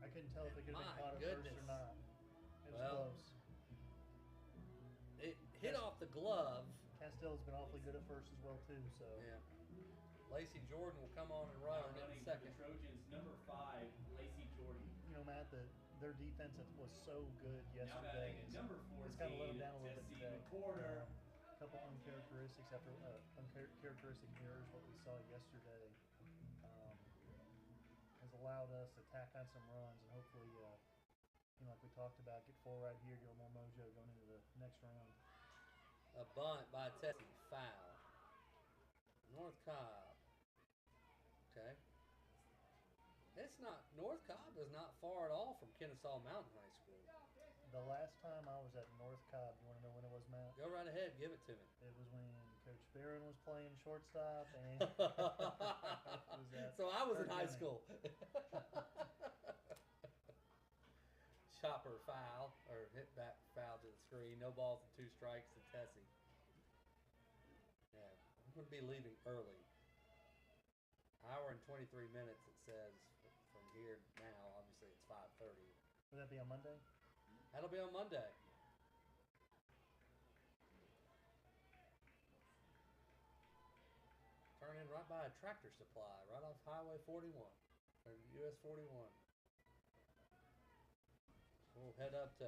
I couldn't tell if it could have My been caught at goodness. first or not. It was Well, close. It hit off the glove. Castell's been awfully good at first as well, too, so. Yeah. Lacey Jordan will come on and run now in running the for second. the Trojans, number 5, Lacey Jordan. You know, Matt, their defense was so good Now yesterday. batting at number 14, It's kind of let them down a little bit Tessie today. McWhorter. A couple uncharacteristic errors, what we saw yesterday, has allowed us to tack on some runs and hopefully, you know, like we talked about, get 4 right here, get a little more mojo going into the next round. A bunt by Tessie, foul. North Cobb. Okay. It's not, North Cobb is not far at all from Kennesaw Mountain High School. The last time I was at North Cobb, you want to know when it was, Matt? Go right ahead, give it to me. It was when Coach Barron was playing shortstop and So I was in high County. school. Chopper foul, or hit back foul to the screen. No balls and 2 strikes to Tessie. Yeah, I'm going to be leaving early. Hour and 23 minutes, it says, from here now. Obviously, it's 5:30. Would that be on Monday? That'll be on Monday. Turn in right by a tractor supply, right off Highway 41, or US 41. We'll head up to,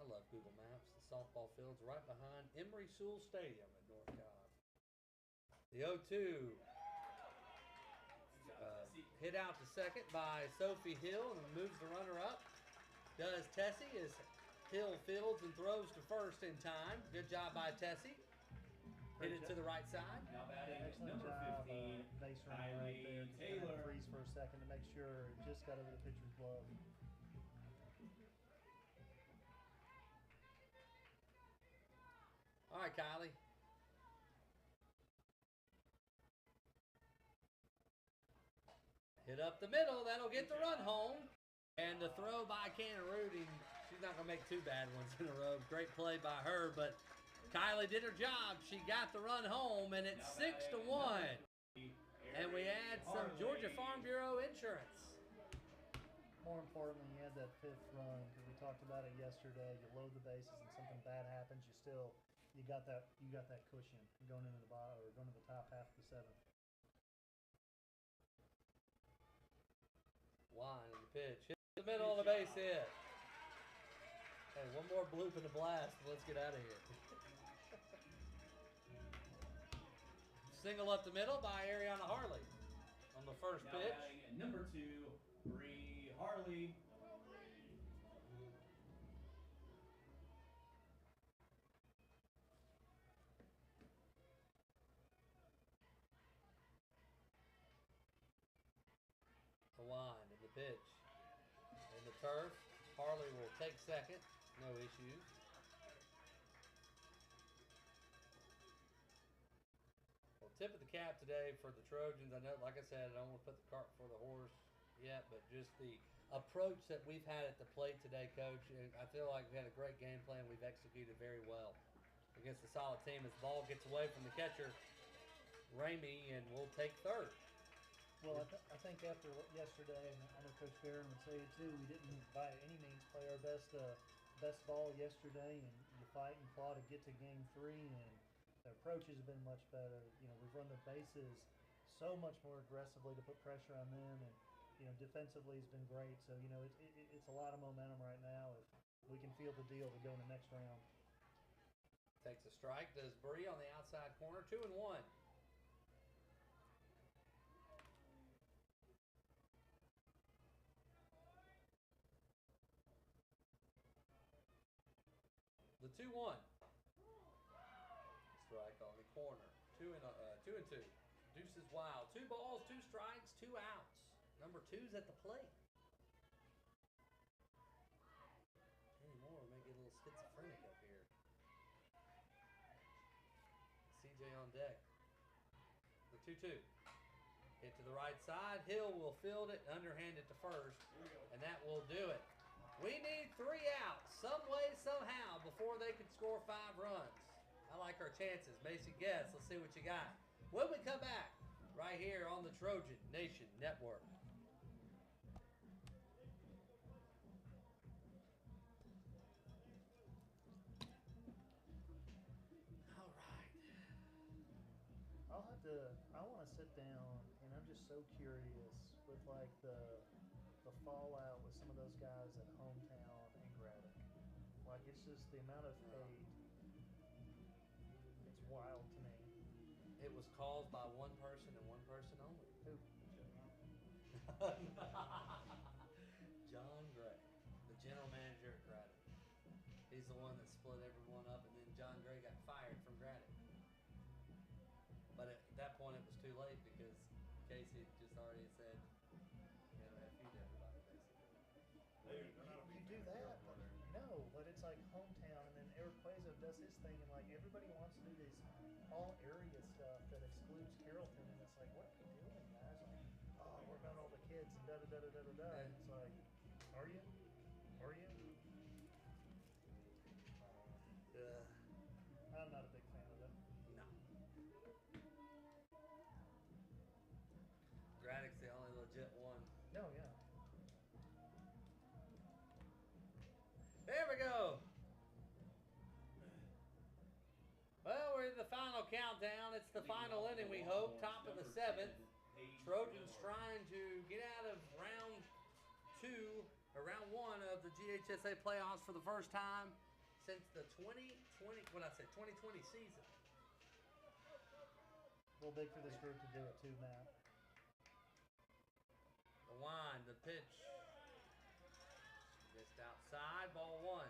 I love Google Maps, the softball field's right behind Emory Sewell Stadium at North Cobb. The 0-2 hit out to second by Sophie Hill and moves the runner up. Does Tessie as Hill fields and throws to first in time. Good job by Tessie. Hit it to the right side. Now batting Excellent number job, 15, base running right there. Just Kylie kind of Taylor. freeze for a second to make sure it just got over the pitcher's glove. All right, Kylie. Hit up the middle. That'll get the run home. And the throw by Cannon Ruding. She's not going to make two bad ones in a row. Great play by her, but Kylie did her job. She got the run home, and it's 6-1. And we add some Georgia Farm Bureau insurance. More importantly, you had that fifth run because we talked about it yesterday. You load the bases and something bad happens, you got that cushion going into the bottom or going to the top half of the seventh. Line in the pitch. Hit the middle of the base hit. Hey, one more bloop in the blast. Let's get out of here. Single up the middle by Ariana Harley on the first Now pitch. batting at number 2, Bree Harley. The wind in the pitch. In the turf. Harley will take second. No issues. Well, tip of the cap today for the Trojans. I know, like I said, I don't want to put the cart before the horse yet, but just the approach that we've had at the plate today, Coach. I feel like we had a great game plan. We've executed very well against a solid team. As the ball gets away from the catcher, Ramey, and we'll take third. Well, I think after yesterday, and I know Coach Barron would say it too, we didn't by any means play our best ball yesterday, and you fight and claw to get to game 3, and the approaches have been much better. You know, we've run the bases so much more aggressively to put pressure on them, and you know, defensively has been great. So you know, it's a lot of momentum right now. If we can feel the deal to go in the next round. Takes a strike. Does Bree on the outside corner. 2-1. The 2-1. Strike on the corner. 2 and 2. Deuces wild. 2 balls, 2 strikes, 2 outs. Number 2's at the plate. Anymore, we may get a little schizophrenic up here. CJ on deck. The 2-2. Hit to the right side. Hill will field it, underhand it to first, and that will do it. We need 3 outs some way, somehow, before they can score 5 runs. I like our chances. Macy Guess, let's see what you got. When we come back, right here on the Trojan Nation Network. All right. I want to sit down, and I'm just so curious with like the fallout with some of those guys at Hometown and Braddock. Like, it's just the amount of hate. It's wild to me. It was caused by one person and one person only. Who? John Gray, the general manager at Braddock. He's the one that split everyone up, and then John Gray got fired from Braddock. But at that point, it was too late because Casey just already said, you know, F you to everybody, basically. You do that, but no. But it's like Hometown, and then Eric Quazo does his thing, and like everybody wants to do this all area stuff that excludes Carrollton, and it's like, what are you doing, guys? Like, oh, we're about all the kids and da da da da da da. And it's like, are you? Are you? I'm not a big fan of it. No. Braddock's the only legit one. No, yeah. There we go. Well, we're in the final countdown. It's the final inning, we hope. Top of the 7th. Trojans trying to get out of round 2 or round 1 of the GHSA playoffs for the first time since the 2020 season. A little big for this group to do it too, Matt. The line, the pitch. Just outside, ball 1.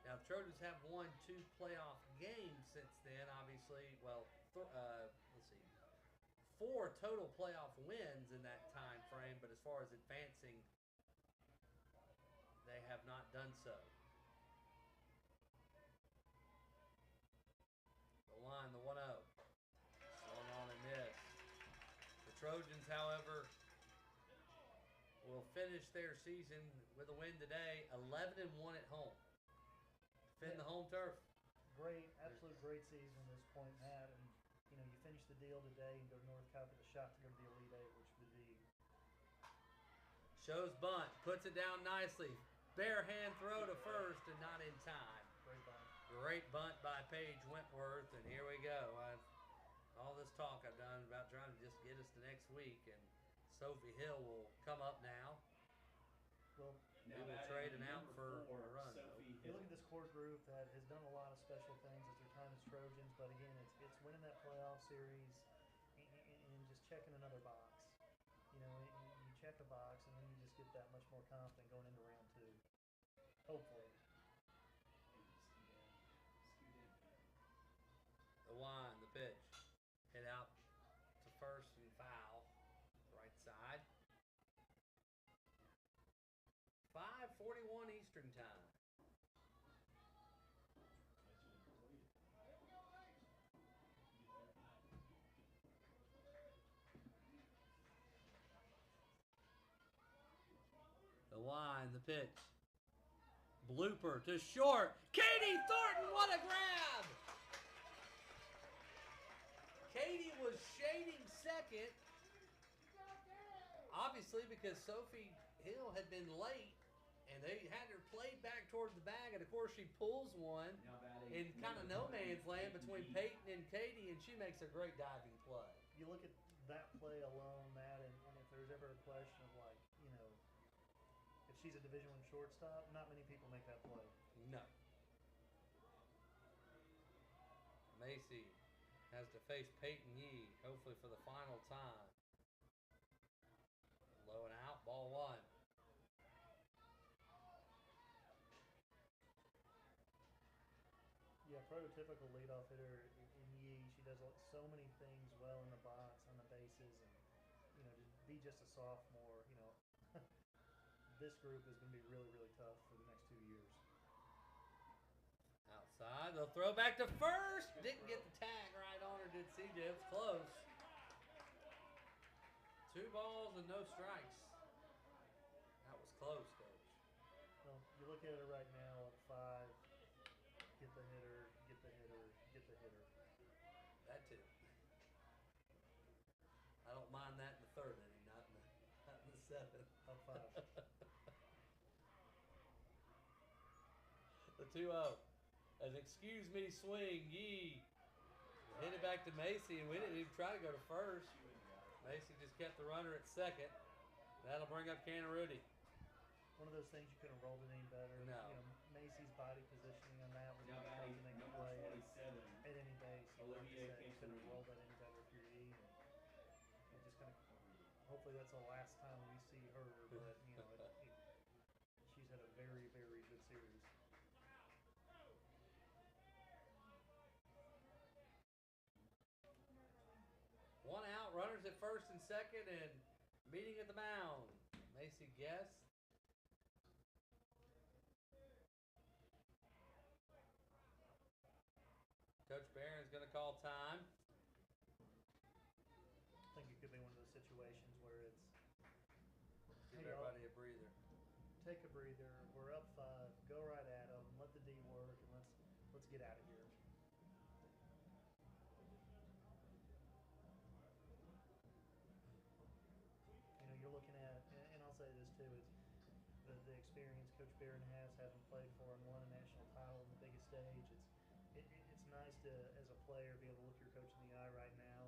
Now, the Trojans have won 2 playoff games since then, obviously. Well, let's see. 4 total playoff wins in that time frame, but as far as advancing, they have not done so. The line, the 1-0. Swung on and missed. The Trojans, however, will finish their season with a win today, 11-1 at home. Defend the home turf. Great, absolute great season at this point, Matt. And you finish the deal today and go to North Cup with a shot to go to the Elite Eight, which would be. Shows bunt, puts it down nicely. Bare hand throw to first and not in time. Great bunt. Great bunt by Paige Wentworth, and here we go. All this talk I've done about trying to just get us to next week, and Sophie Hill will come up now. Well, we will trade an out for a run. You look at this core group that has done a lot of special things at their time as Trojans, but again, it's winning that playoff series and just checking another box. You check a box and then you just get that much more confident going into round 2. Hopefully. The line, the pitch. Hit out to first and foul. Right side. 5:41 Eastern time. The line, the pitch. Blooper to short. Katie Thornton, what a grab! Katie was shading second. Obviously because Sophie Hill had been late and they had her played back towards the bag, and of course she pulls one in kind of no man's land between Peyton and Katie, and she makes a great diving play. You look at that play alone, Matt, and if there's ever a question of if she's a Division I shortstop, not many people make that play. No. Macy has to face Peyton Yee, hopefully for the final time. Low and out, ball 1. Yeah, prototypical leadoff hitter in Yee. She does so many things well in the box, on the bases, and to be just a sophomore, this group is going to be really, really tough for the next 2 years. Outside, they'll throw back to first. Didn't get the tag right on her, did CJ. It was close. 2 balls and no strikes. That was close, Coach. Well, you look at it right now at 5. Get the hitter, get the hitter, get the hitter. That too. I don't mind that in the 3rd inning, not in the 7th. Up 5. The 2-0. An excuse me swing, Yee. Hit it back to Macy, and we didn't even try to go to first. Macy just kept the runner at second. That'll bring up Canarudi. One of those things you couldn't have rolled it any better. No. Macy's body positioning on that would be hard to make a play at any base. You couldn't have rolled that any better if you're Yee. And just kind of, hopefully that's the last time we see her, but she's had a very, very good series. One out, runners at first and second, and meeting at the mound. Macy Guest. Coach Barron's going to call time. I think it could be one of those situations where it's Give everybody a breather. Take a breather. We're up 5. Go right at them. Let the D work, and let's get out of here. You're looking at, and I'll say this too, it's the experience Coach Barron has, having played for and won a national title on the biggest stage. It's nice to, as a player, be able to look your coach in the eye right now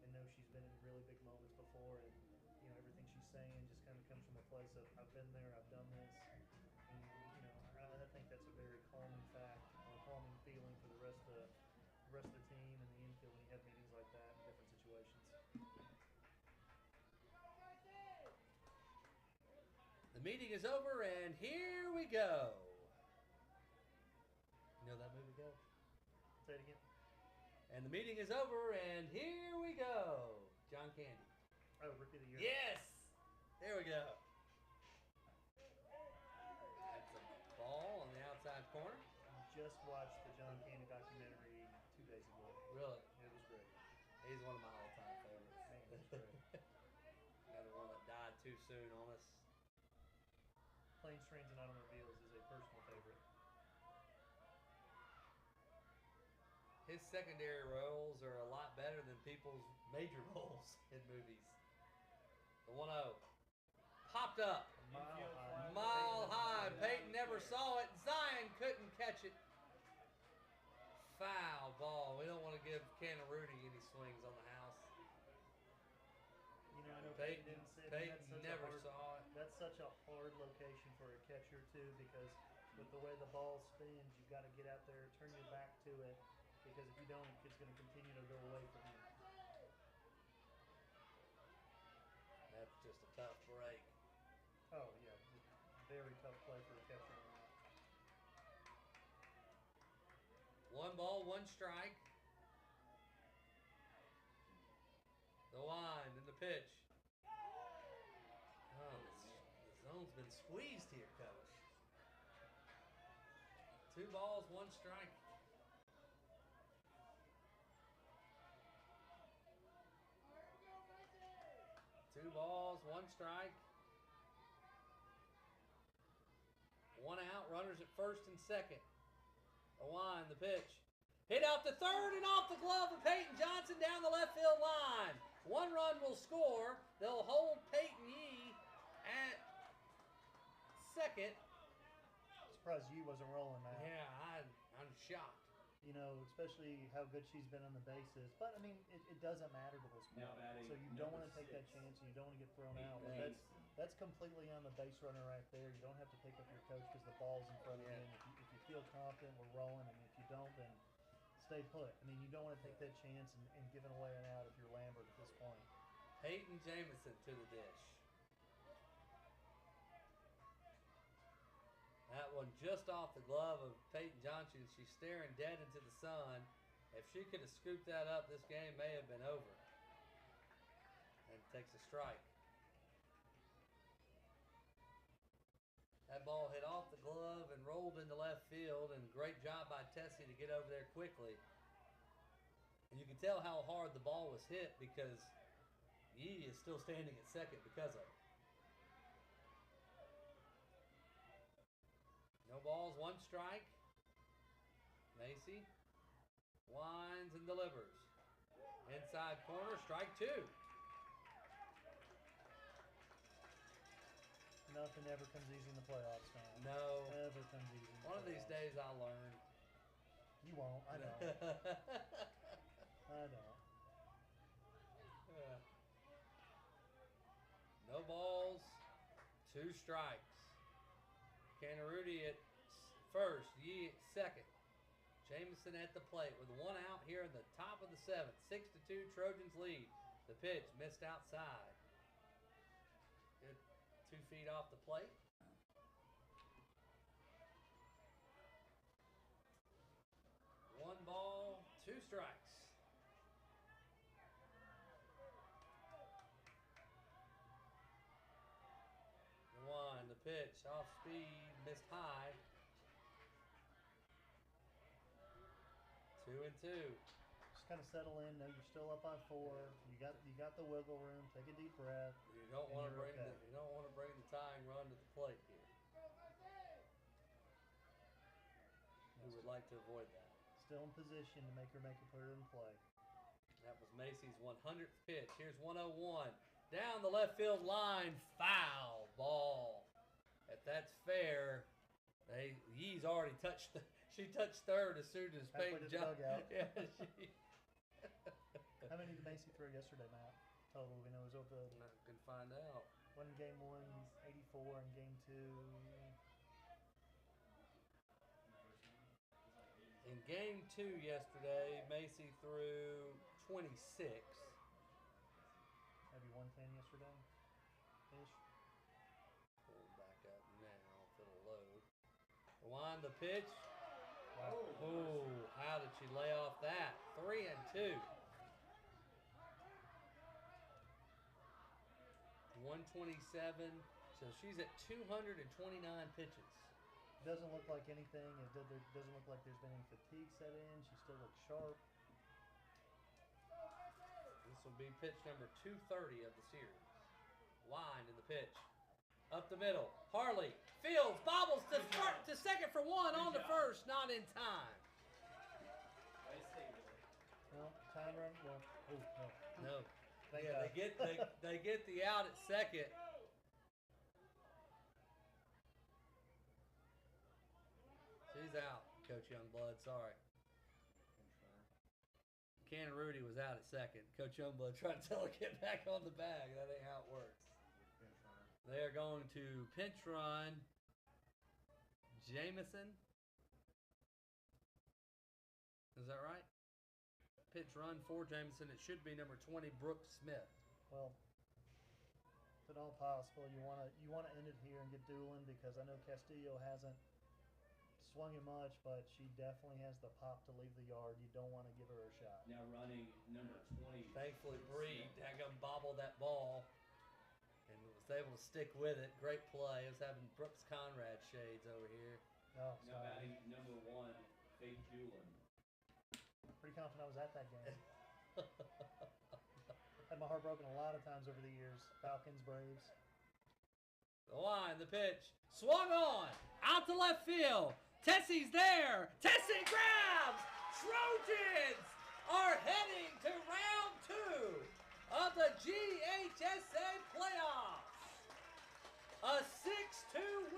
and know she's been in really big moments before, and everything she's saying just kind of comes from a place of I've been there, I've done this, and I think that's a very calming fact, or calming feeling for the rest of the team and the infield when you have meetings like that in different situations. The meeting is over, and here we go. You know that movie, go? Say it again. And the meeting is over, and here we go. John Candy. Oh, Rookie of the Year. Yes! There we go. That's a ball on the outside corner. Just watched the John Candy documentary 2 days ago. Really? It was great. He's one of my all-time favorites. Man, it was great. Another one that died too soon on us. Planes, Trains, and Automobiles is a personal favorite. His secondary roles are a lot better than people's major roles in movies. The 1-0. Popped up. Mile high. Peyton never saw it. Zion couldn't catch it. Foul ball. We don't want to give Rudy any swings on the house. I know Peyton didn't say it, but never saw it. That's such a hard location for a catcher too, because with the way the ball spins, you've got to get out there, turn your back to it, because if you don't, it's going to continue to go away from you. That's just a tough break. Oh yeah, just very tough play for a catcher on that. 1 ball, 1 strike. The wind and the pitch. Oh, the zone's been squeezed here, Coach. 2 balls, 1 strike. 2 balls, 1 strike. 1 out, runners at first and second. The wind, the pitch. Hit out to third and off the glove of Peyton Johnson down the left field line. 1 run will score. They'll hold Peyton Yee at second. Surprised you wasn't rolling, man. Yeah, I'm shocked. Especially how good she's been on the bases. But, I mean, it doesn't matter to this point. Now batting So you don't want to number take that 6. chance, and you don't want to get thrown out. But Right. that's completely on the base runner right there. You don't have to pick up your coach because the ball's in front of you. And if you feel confident, we're rolling. And if you don't, then stay put. I mean, you don't want to take that chance and give it away an out if you're Lambert at this point. Peyton Jamison to the dish. That one just off the glove of Peyton Johnson. She's staring dead into the sun. If she could have scooped that up, this game may have been over. And takes a strike. That ball hit off the glove and rolled into left field, and great job by Tessie to get over there quickly. And you can tell how hard the ball was hit because Yee is still standing at second because of it. No balls, 1 strike. Macy winds and delivers. Inside corner, strike 2. Nothing ever comes easy in the playoffs, man. No. Never comes easy in the One of these playoffs. days I'll learn. You won't. I know. I know. No balls, 2 strikes. Rudy at first, Yee at second. Jamison at the plate with 1 out here in the top of the 7th. 6-2 Trojans lead. The pitch missed outside. Good 2 feet off the plate. One ball, 2 strikes. The one, the pitch, off speed, missed high. 2-2. Just kind of settle in. Know you're still up by 4. You got the wiggle room. Take a deep breath. You don't And want to you're bring okay. the tying run to the plate here. We would like to avoid that. Still in position to make her put her in play. That was Macy's 100th pitch. Here's 101. Down the left field line. Foul ball. If that's fair, Yee's already touched She touched third as soon as Halfway Peyton to the jumped. dugout. Yeah, she. How many did Macy throw yesterday, Matt? Total, we know it was over. I can find out. One in game 1, 84, and game 2. In game 2 yesterday, Macy threw 26. Maybe 110 yesterday. Ish. Pull it back up now if it'll load. Rewind the pitch. Wow. Oh, how did she lay off that? 3 and 2. 127. So she's at 229 pitches. Doesn't look like anything. It doesn't look like there's been any fatigue set in. She still looks sharp. This will be pitch number 230 of the series. Line in the pitch. Up the middle. Harley fields, bobbles to second for one on the first, not in time. Nice save there. Well, time run. Well, oh no. No. Thank Yeah, God. they get the out at second. She's out, Coach Youngblood. Sorry. Ken Rudy was out at second. Coach Youngblood tried to tell her get back on the bag. That ain't how it works. They are going to pinch run Jameson. Is that right? Pitch run for Jameson. It should be number 20, Brooke Smith. Well, if at all possible, you wanna end it here and get dueling, because I know Castillo hasn't swung it much, but she definitely has the pop to leave the yard. You don't want to give her a shot. Now running number 20. Thankfully, Bree daggum bobbled that ball and was able to stick with it. Great play. I was having Brooks Conrad shades over here. Oh, Now sorry. batting number 1, Faith Doolin. Pretty confident I was at that game. Had my heart broken a lot of times over the years. Falcons, Braves. The line, the pitch, swung on, out to left field. Tessie's there. Tessie grabs. Trojans are heading to round 2 of the GHSA playoffs. A 6-2 win.